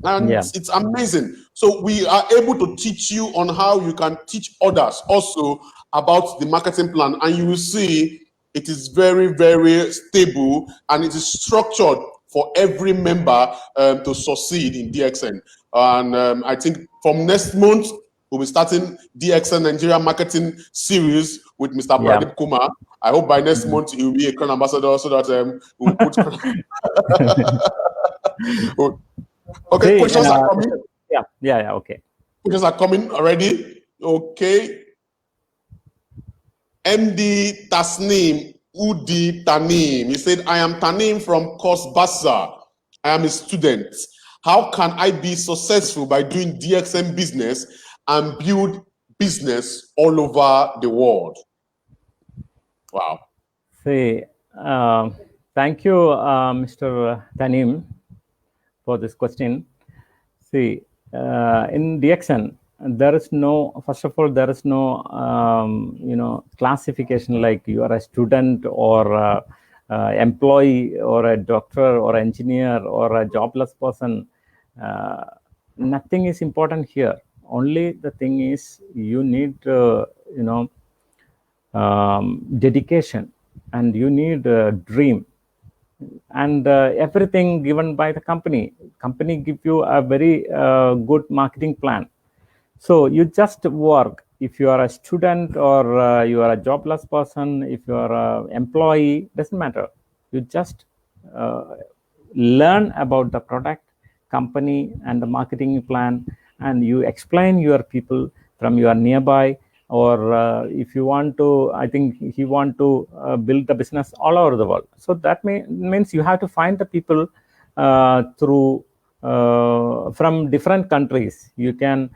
And it's amazing. So we are able to teach you on how you can teach others also about the marketing plan, and you will see it is very, very stable, and it is structured for every member to succeed in DXN. And I think from next month, we'll be starting DXN Nigeria marketing series with Mr. Pradeep Kumar. I hope by next month he will be a Crown ambassador, so that we'll put. Okay, questions are coming. Okay. Questions are coming already. Okay. MD Tasnim Udi Tanim. He said, I am Tanim from Kosbasa. I am a student. How can I be successful by doing DXM business and build business all over the world? Wow. See, thank you, Mr. Tanim, for this question. See, in DXN, there is no, first of all, there is no, classification like you are a student or employee or a doctor or engineer or a jobless person. Nothing is important here. Only the thing is you need, dedication, and you need a dream, and everything given by the company give you a very good marketing plan. So you just work if you are a student or you are a jobless person, if you are an employee, doesn't matter. You just learn about the product, company, and the marketing plan, and you explain your people from your nearby. Or if you want to, I think he want to build the business all over the world. So that means you have to find the people through from different countries. You can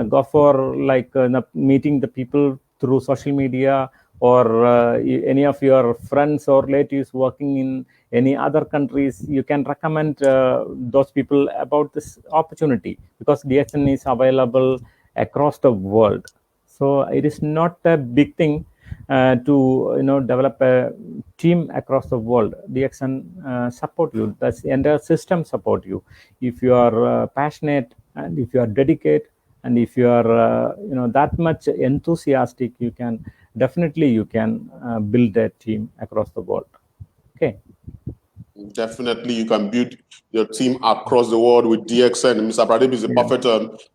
go for like meeting the people through social media, or any of your friends or relatives working in any other countries. You can recommend those people about this opportunity, because DXN is available across the world. So it is not a big thing to develop a team across the world. DXN support you. That's the entire system support you. If you are passionate, and if you are dedicated, and if you are that much enthusiastic, you can definitely build a team across the world. Okay. Definitely, you can build your team across the world with DXN. Mr. Pradeep is a perfect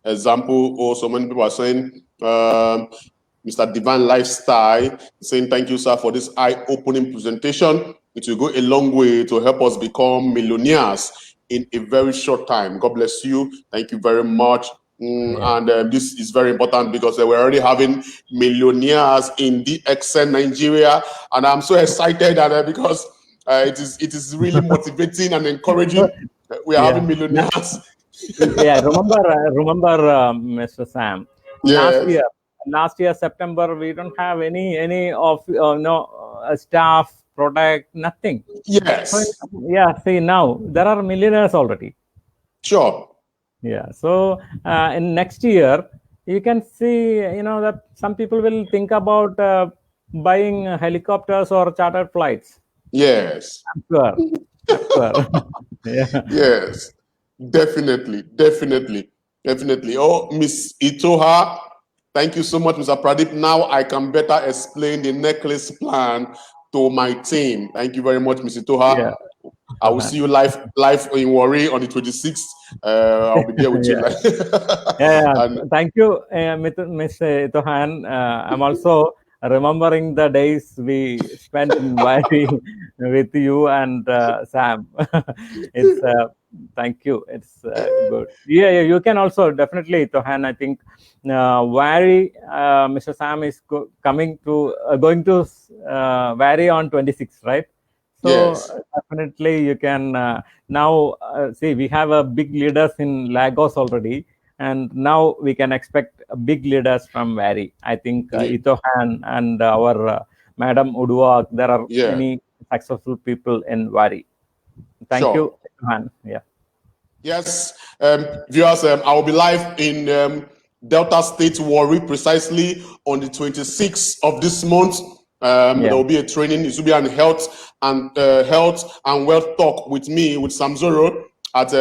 example. Also, many people are saying, Mr. Divine Lifestyle, saying thank you, sir, for this eye-opening presentation. It will go a long way to help us become millionaires in a very short time. God bless you. Thank you very much. And this is very important, because we're already having millionaires in DXN Nigeria, and I'm so excited that because it is really motivating and encouraging. We are having millionaires. Remember, Mr. Sam. Yes. Last year September, we don't have any of staff, product, nothing. Yes. So, see, now there are millionaires already. Sure. Yeah. So in next year, you can see, that some people will think about buying helicopters or chartered flights. Yes. I'm sure. Yes. Definitely. Oh, Miss Itoha, thank you so much, Mr. Pradeep. Now I can better explain the necklace plan to my team. Thank you very much, Miss Itoha. Yeah. I will see you live in Warri on the 26th. I'll be there with you. Thank you, Ms. Itohan. I'm also remembering the days we spent in Warri with you and Sam. It's thank you. It's good. Yeah, you can also definitely, Itohan. I think Warri, Mr. Sam is going to Warri on 26th, right? So yes. Definitely you can now see, we have a big leaders in Lagos already, and now we can expect big leaders from Warri. I think Itohan and our Madam Uduak, there are many successful people in Warri. Thank you, Itohan. Yeah. Yes, viewers, I will be live in Delta State, Warri, precisely on the 26th of this month. There will be a training. It will be on health and wealth talk with me, with Samzoro at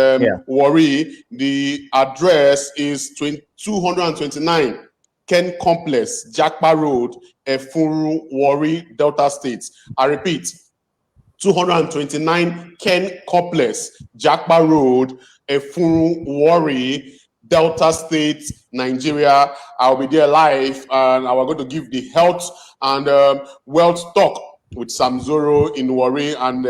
Warri. The address is 229 Ken Complex, Jakpa Road, Efuru, Warri, Delta State. I repeat, 229 Ken Complex, Jakpa Road, Efuru, Warri, Delta State, Nigeria. I'll be there live, and I was going to give the health and wealth talk with Samzoro in Warri, and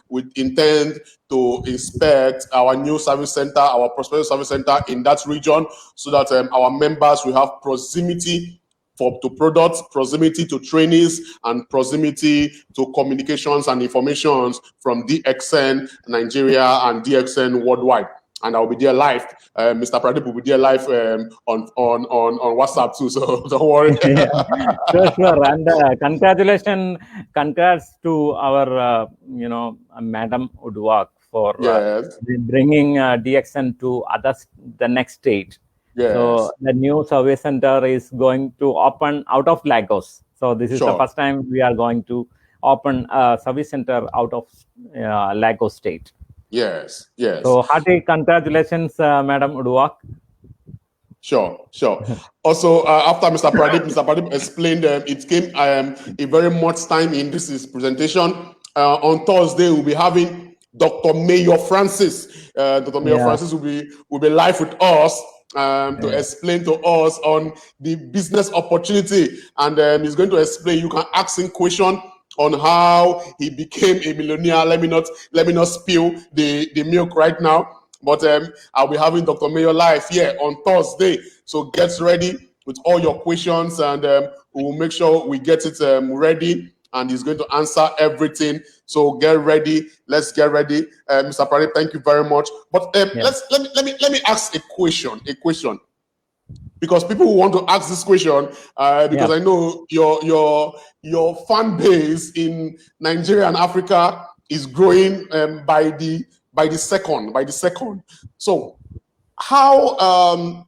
we intend to inspect our new service center, our prosperity service center in that region, so that our members will have proximity to products, proximity to trainees, and proximity to communications and informations from DXN Nigeria and DXN worldwide. And I'll be there live. Mr. Pradeep will be there live on WhatsApp too, so don't worry. Sure. And congrats to our Madam Uduak for bringing DXN to the next stage. Yes. So the new service center is going to open out of Lagos. So this is the first time we are going to open a service center out of Lagos state. Yes. So hearty congratulations, Madam Uduak. Sure. Also, after Mr. Pradeep explained, it came a very much time in this presentation. On Thursday, we'll be having Dr. Mayor Francis. Dr. Mayor Francis will be live with us to explain to us on the business opportunity, and he's going to explain. You can ask him question on how he became a millionaire. Let me not spill the milk right now. But I'll be having Dr. Mayor live here on Thursday. So get ready with all your questions, and we'll make sure we get it ready. And he's going to answer everything. So get ready. Let's get ready, Mr. Pradip. Thank you very much. But let me ask a question. Because people want to ask this question, because I know your fan base in Nigeria and Africa is growing by the second. So how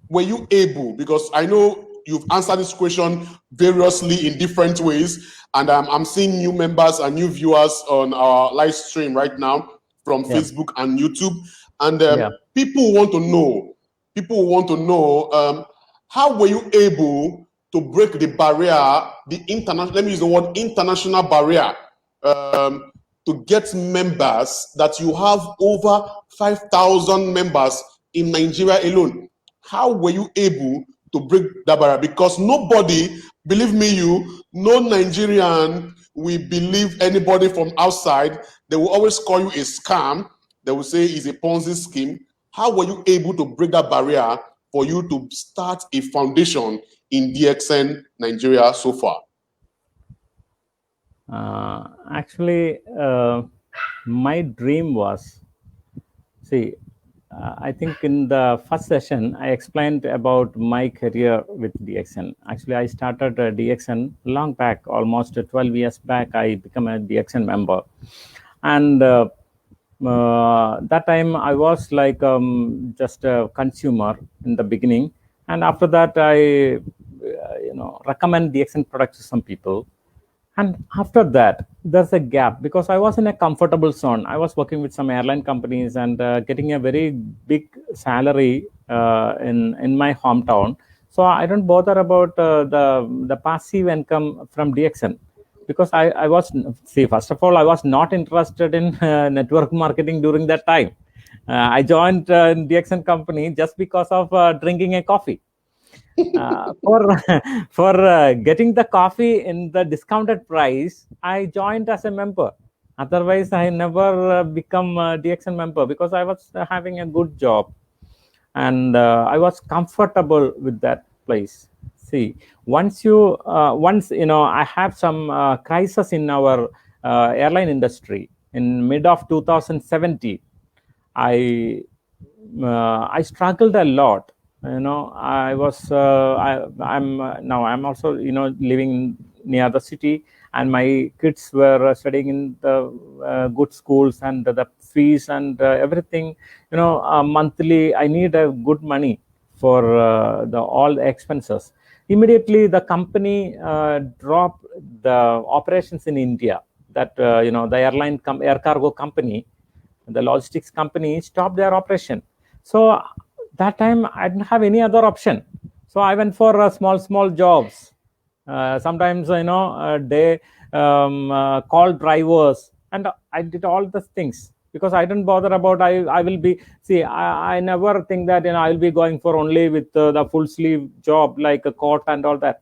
were you able? Because I know you've answered this question variously in different ways, and I'm seeing new members and new viewers on our live stream right now from Facebook and YouTube, and people want to know. How were you able to break the barrier, the international? Let me use the word international barrier, to get members. That you have over 5,000 members in Nigeria alone. How were you able to break that barrier? Because nobody, believe me, no Nigerian will believe anybody from outside. They will always call you a scam. They will say it's a Ponzi scheme. How were you able to break that barrier for you to start a foundation in DXN Nigeria so far? Actually, my dream was, I think in the first session, I explained about my career with DXN. Actually, I started DXN long back, almost 12 years back. I became a DXN member. And that time I was like just a consumer in the beginning. And after that, I recommend DXN products to some people. And after that, there's a gap because I was in a comfortable zone. I was working with some airline companies and getting a very big salary in my hometown. So I don't bother about the passive income from DXN, because I was, first of all, I was not interested in network marketing during that time. I joined DXN company just because of drinking a coffee. For getting the coffee in the discounted price, I joined as a member. Otherwise, I never become a DXN member because I was having a good job and I was comfortable with that place. Once I have some crisis in our airline industry in mid of 2017. I struggled a lot. I was I'm also living near the city, and my kids were studying in the good schools, and the fees and everything, monthly I need a good money for all the expenses. Immediately the company dropped the operations in India. That the air cargo company, the logistics company, stopped their operation. So that time I didn't have any other option. So I went for small jobs. Sometimes, they call drivers, and I did all the things because I didn't bother about I will be, I never think that, I will be going for only with the full sleeve job like a coat and all that,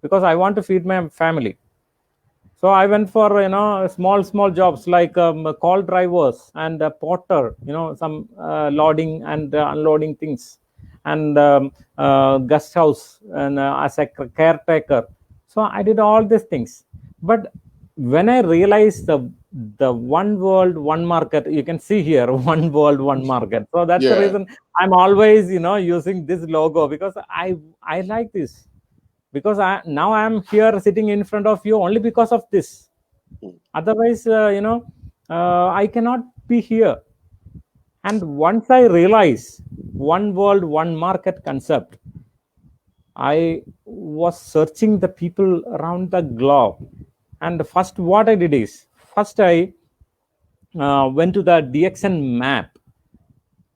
because I want to feed my family. So I went for, small jobs like call drivers and porter, some loading and unloading things, and guest house, and as a caretaker. So I did all these things. But when I realized the one world, one market, you can see here, one world, one market. So that's the reason I'm always, using this logo, because I like this. Because now I'm here sitting in front of you only because of this. Otherwise, I cannot be here. And once I realize one world, one market concept, I was searching the people around the globe. And first, what I did is, first I went to the DXN map.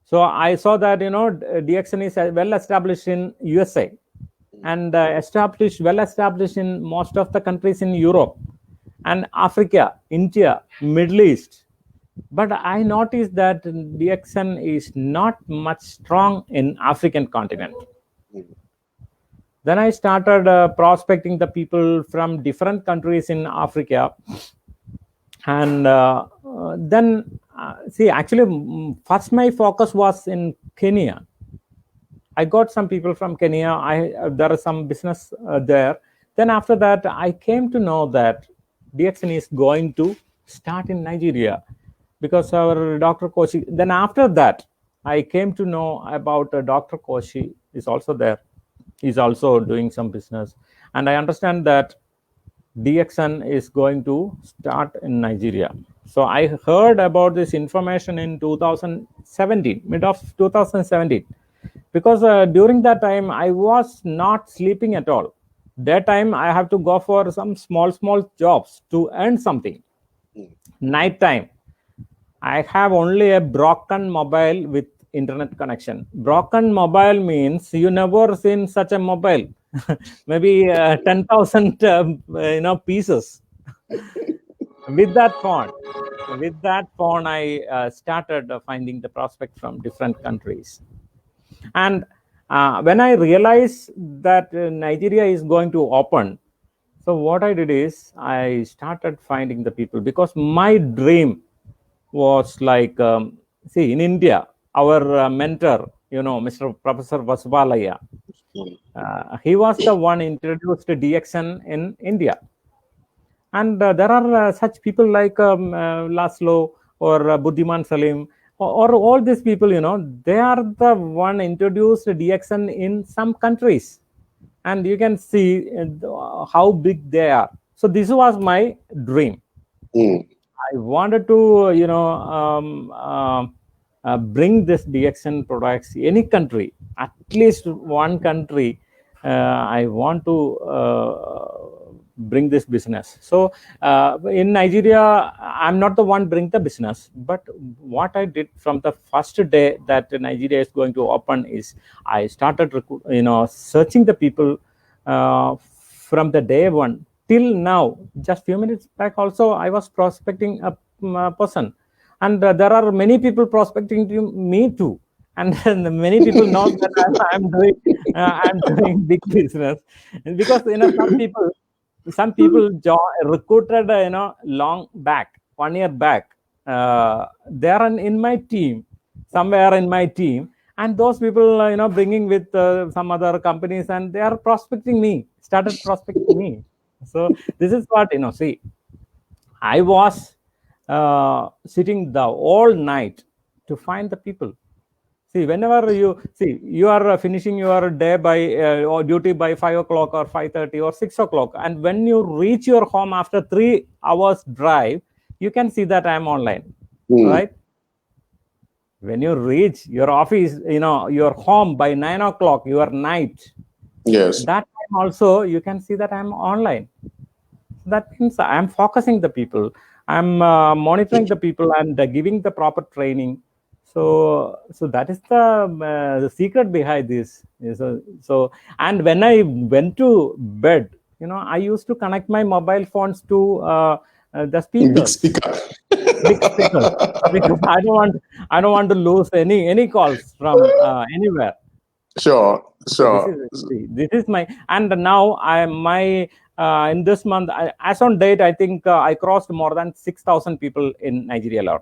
So I saw that, DXN is well established in USA. And well established in most of the countries in Europe and Africa, India, Middle East. But I noticed that DXN is not much strong in African continent. Then I started prospecting the people from different countries in Africa. And then, see, actually, first my focus was in Kenya. I got some people from Kenya. There is some business there. Then after that, I came to know that DXN is going to start in Nigeria because our Dr. Koshi. Then after that, I came to know about Dr. Koshi is also there. He's also doing some business, and I understand that DXN is going to start in Nigeria. So I heard about this information in 2017, mid of 2017, because during that time I was not sleeping at all. That time I have to go for some small jobs to earn something. Night time, I have only a broken mobile with internet connection. Broken mobile means you never seen such a mobile. Maybe 10,000 pieces. With that phone, I started finding the prospect from different countries. And when I realized that Nigeria is going to open, so what I did is I started finding the people, because my dream was like, see, in India, our mentor, Mr. Professor Vasubalaya, he was the one introduced DXN in India. And there are such people like Laszlo or Buddhiman Salim, or all these people, they are the one introduced DXN in some countries. And you can see how big they are. So this was my dream. I wanted to, bring this DXN products, any country, at least one country, I want to bring this business. So in Nigeria, I'm not the one bring the business, but what I did from the first day that Nigeria is going to open is I started, searching the people from the day one till now. Just few minutes back also, I was prospecting a person, and there are many people prospecting to me too. And many people know that I'm doing big business, because some people recruited long back, 1 year back. They are in my team, somewhere in my team, and those people bringing with some other companies, and they are started prospecting me. So this is what see, I was sitting the all night to find the people. See, whenever you are finishing your day by or duty by 5 o'clock or 5:30 or 6 o'clock, and when you reach your home after 3 hours drive, you can see that I'm online, right? When you reach your office, your home by 9 o'clock, your night. Yes. That time also you can see that I'm online. That means I'm focusing the people, I'm monitoring the people, and giving the proper training. So that is the secret behind this. So and when I went to bed, I used to connect my mobile phones to the speakers. Big speaker. Big speakers, because I don't want to lose any calls from anywhere. Sure. So this is my, and now in this month, as on date, I think I crossed more than 6,000 people in Nigeria alone.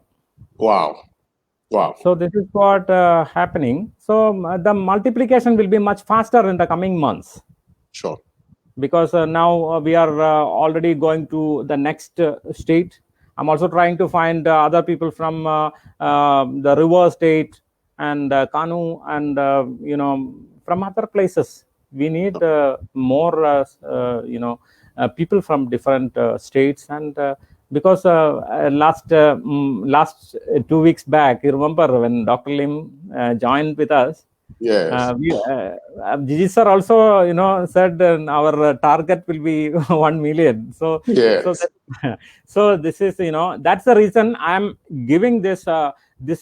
Wow. So this is what happening. So the multiplication will be much faster in the coming months. Sure. Because now we are already going to the next state. I'm also trying to find other people from the river state and Kanu, and from other places. We need more people from different states. And because last 2 weeks back, you remember when Dr. Lim joined with us. Yes. Gigi sir also, said our target will be 1 million. So, yes. So this is, that's the reason I'm giving this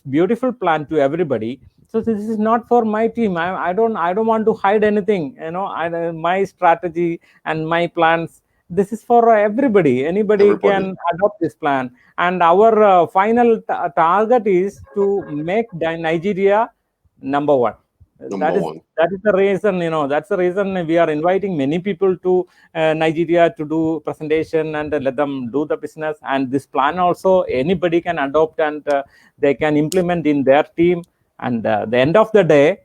beautiful plan to everybody. So this is not for my team. I don't want to hide anything. My strategy and my plans this is for everybody. Anybody can adopt this plan. And our final target is to make Nigeria number one. That is the reason, that's the reason we are inviting many people to Nigeria to do presentation and let them do the business. And this plan also anybody can adopt, and they can implement in their team. And the end of the day,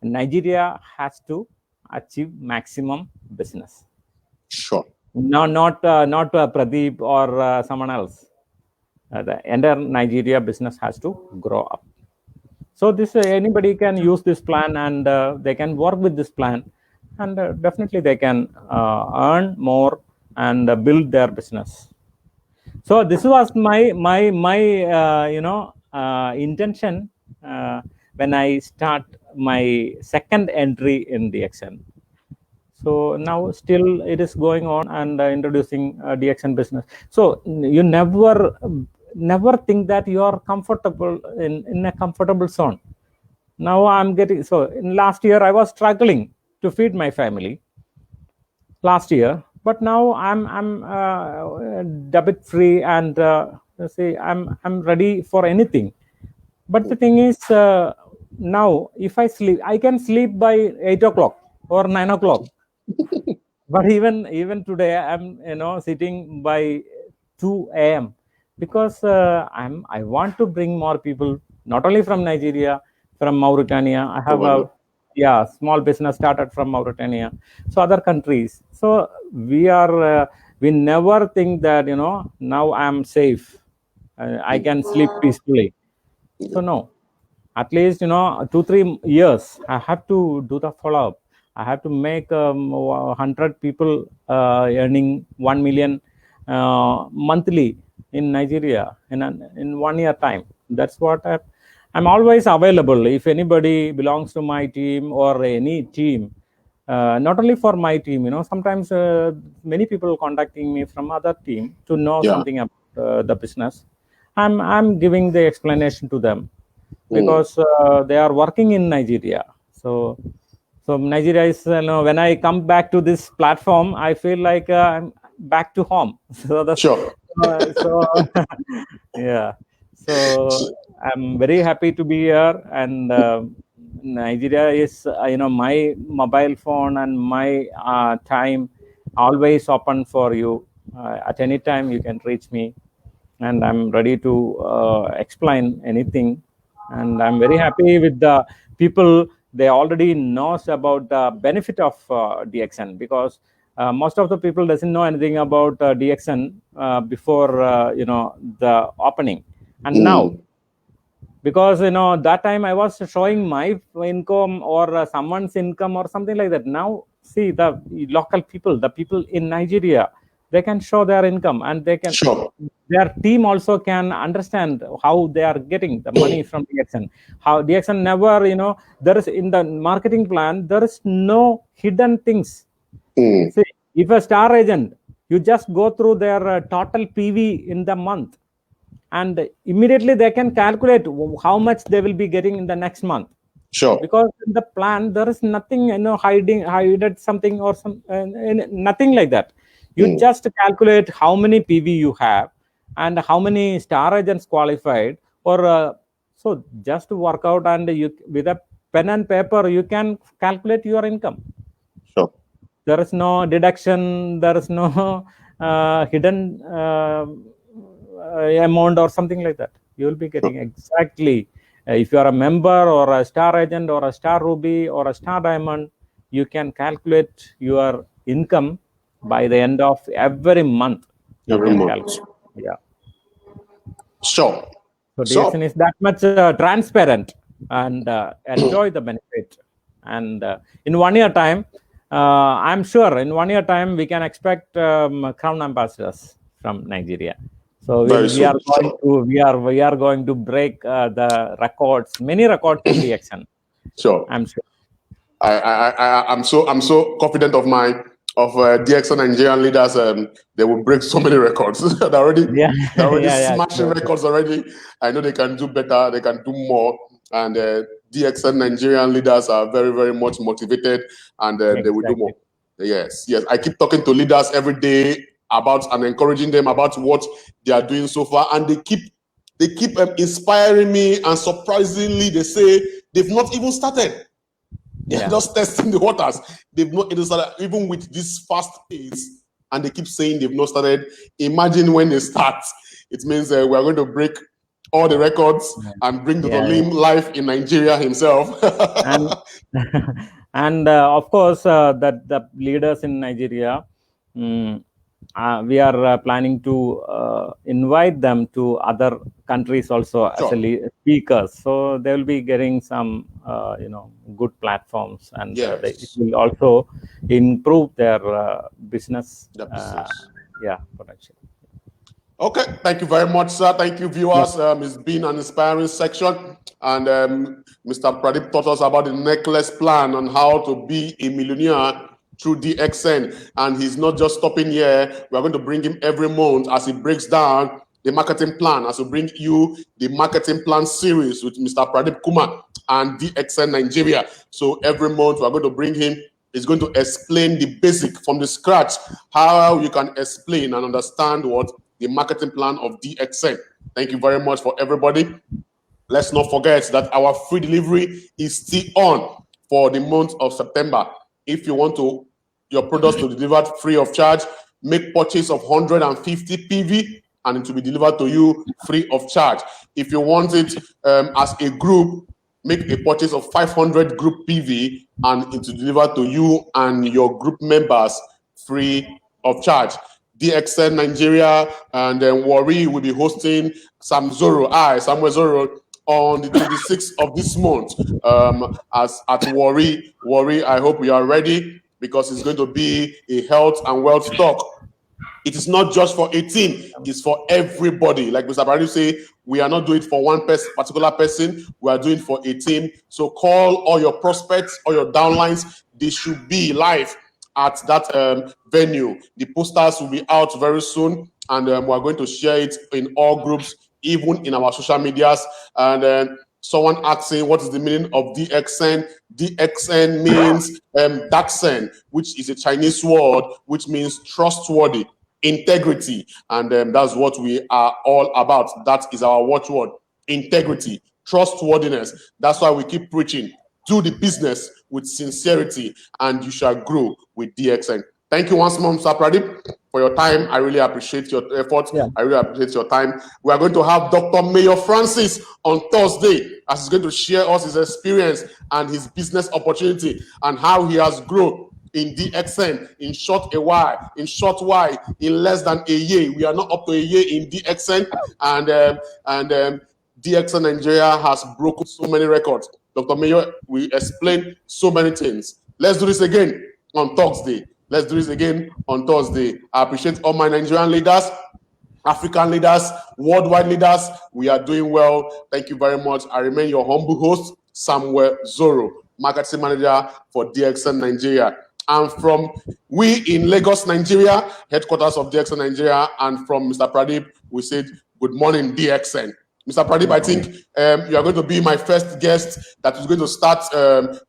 Nigeria has to achieve maximum business. Sure. No, not Pradeep or someone else. The entire Nigeria business has to grow up. So this anybody can use this plan, and they can work with this plan, and definitely they can earn more and build their business. So this was my intention when I start my second entry in DXN. So now still it is going on and introducing DXN business. So you never think that you are comfortable in a comfortable zone. Now I'm getting, so in last year I was struggling to feed my family last year, but now I'm debit free, and say I'm ready for anything. But the thing is, now if I sleep, I can sleep by 8 o'clock or 9 o'clock. But even today I'm sitting by 2 a.m. because I want to bring more people, not only from Nigeria, from Mauritania. I have a small business started from Mauritania, so other countries. So we never think that now I'm safe, I can sleep peacefully. So no, at least 2-3 years I have to do the follow-up. I have to make 100 people earning 1 million monthly in Nigeria in 1 year time. That's what I'm always available. If anybody belongs to my team or any team, not only for my team, sometimes many people contacting me from other team to know something about the business. I'm giving the explanation to them, because they are working in Nigeria. So Nigeria is, when I come back to this platform, I feel like I'm back to home. So that's sure. Yeah. So I'm very happy to be here, and Nigeria is, my mobile phone and my time always open for you. At any time you can reach me, and I'm ready to explain anything. And I'm very happy with the people. They already knows about the benefit of DXN, because most of the people doesn't know anything about DXN before the opening. And now, because that time I was showing my income or someone's income or something like that. Now see, the local people, the people in Nigeria, they can show their income, and they can their team also can understand how they are getting the money from DXN. How DXN never, there is, in the marketing plan, there is no hidden things. See, if a star agent, you just go through their total PV in the month, and immediately they can calculate how much they will be getting in the next month. Sure. Because in the plan there is nothing, hidden something or some nothing like that. You just calculate how many PV you have and how many star agents qualified, or so just work out, and you, with a pen and paper, you can calculate your income. Sure. There is no deduction, there is no hidden amount or something like that. You will be getting exactly. If you are a member or a star agent or a star ruby or a star diamond, you can calculate your income by the end of every month. Every month. Yeah. Sure. So DXN is that much transparent, and enjoy the benefit. And in 1 year time, I'm sure in 1 year time we can expect crown ambassadors from Nigeria. So we are going to break the records, many records in DXN. Sure. I'm sure. I'm so confident of DXN Nigerian leaders. They will break so many records. They're already smashing records already. I know they can do better. They can do more. And DXN Nigerian leaders are very, very much motivated, and they will do more. Yes, yes. I keep talking to leaders every day about and encouraging them about what they are doing so far, and they keep inspiring me. And surprisingly, they say they've not even started. They're Yeah. just testing the waters. They've not even started, even with this fast pace, and they keep saying they've not started. Imagine when they start. It means we are going to break all the records and bring Dr. Lim live in Nigeria himself. And and of course, that the leaders in Nigeria, we are planning to invite them to other countries also as speakers. So they will be getting some, good platforms, and it will also improve their business. Potential. Okay, thank you very much, sir. Thank you, viewers. It's been an inspiring section, and Mr. Pradeep taught us about the necklace plan on how to be a millionaire through DXN. And he's not just stopping here. We're going to bring him every month as he breaks down the marketing plan, as we bring you the marketing plan series with Mr. Pradeep Kumar and DXN Nigeria. So every month we're going to bring him. He's going to explain the basic from the scratch, how you can explain and understand what the marketing plan of DXN. Thank you very much for everybody. Let's not forget that our free delivery is still on for the month of September. If you want your products to be delivered free of charge, make purchase of 150 PV and it will be delivered to you free of charge. If you want it as a group, make a purchase of 500 group PV and it will be delivered to you and your group members free of charge. DXN Nigeria and then Warri will be hosting Samuel Zoro on the 26th of this month as at Warri. I hope you are ready because it's going to be a health and wealth talk. It is not just for 18, it's for everybody. Like Mr. Barry say, we are not doing it for one particular person, we are doing it for 18. So call all your prospects, all your downlines, they should be live at that venue. The posters will be out very soon, and we're going to share it in all groups, even in our social medias. And someone asking what is the meaning of DXN? DXN means Daxen, which is a Chinese word which means trustworthy, integrity, and that's what we are all about. That is our watchword: integrity, trustworthiness. That's why we keep preaching. Do the business with sincerity and you shall grow with DXN. Thank you once more, Mr. Pradeep, for your time. I really appreciate your effort. I really appreciate your time. We are going to have Dr. Mayor Francis on Thursday as he's going to share us his experience and his business opportunity and how he has grown in DXN in short while, in less than a year. We are not up to a year in DXN, and DXN Nigeria has broken so many records. Dr. Mayor, we explained so many things. Let's do this again on Thursday. I appreciate all my Nigerian leaders, African leaders, worldwide leaders. We are doing well. Thank you very much. I remain your humble host, Samuel Zoro, marketing manager for DXN Nigeria. And from we in Lagos, Nigeria, headquarters of DXN Nigeria, and from Mr. Pradeep, we said, good morning, DXN. Mr. Pradeep, I think you are going to be my first guest that is going to start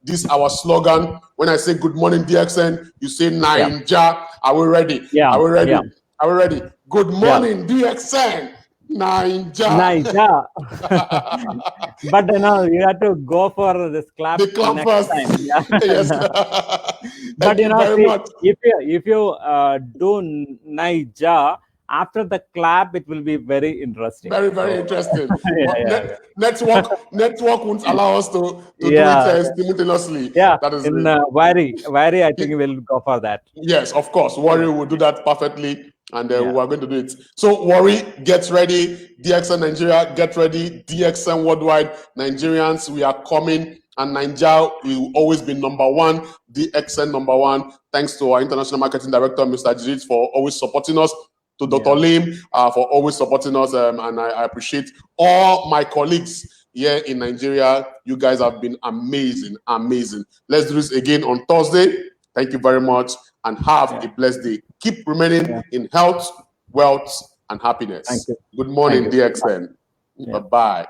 this, our slogan. When I say good morning, DXN, you say Naija. Are we ready? Are we ready? Are we ready? Good morning, DXN. Naija. But you have to go for this clap. The clap first. Yes. But if you do Naija, after the clap, it will be very interesting. Very, very interesting. Network won't allow us to do it simultaneously. That is in Warri, I think we'll go for that. Yes, of course. Warri will do that perfectly, and we are going to do it. So Warri, get ready. DXN Nigeria, get ready. DXN Worldwide, Nigerians, we are coming. And Nigeria will always be number one, DXN number one. Thanks to our International Marketing Director, Mr. Jidit, for always supporting us. To Dr. Lim for always supporting us, and I appreciate all my colleagues here in Nigeria. You guys have been amazing. Let's do this again on Thursday. Thank you very much, and have a blessed day. Keep remaining in health, wealth, and happiness. Thank you. Good morning, DXN. Bye-bye.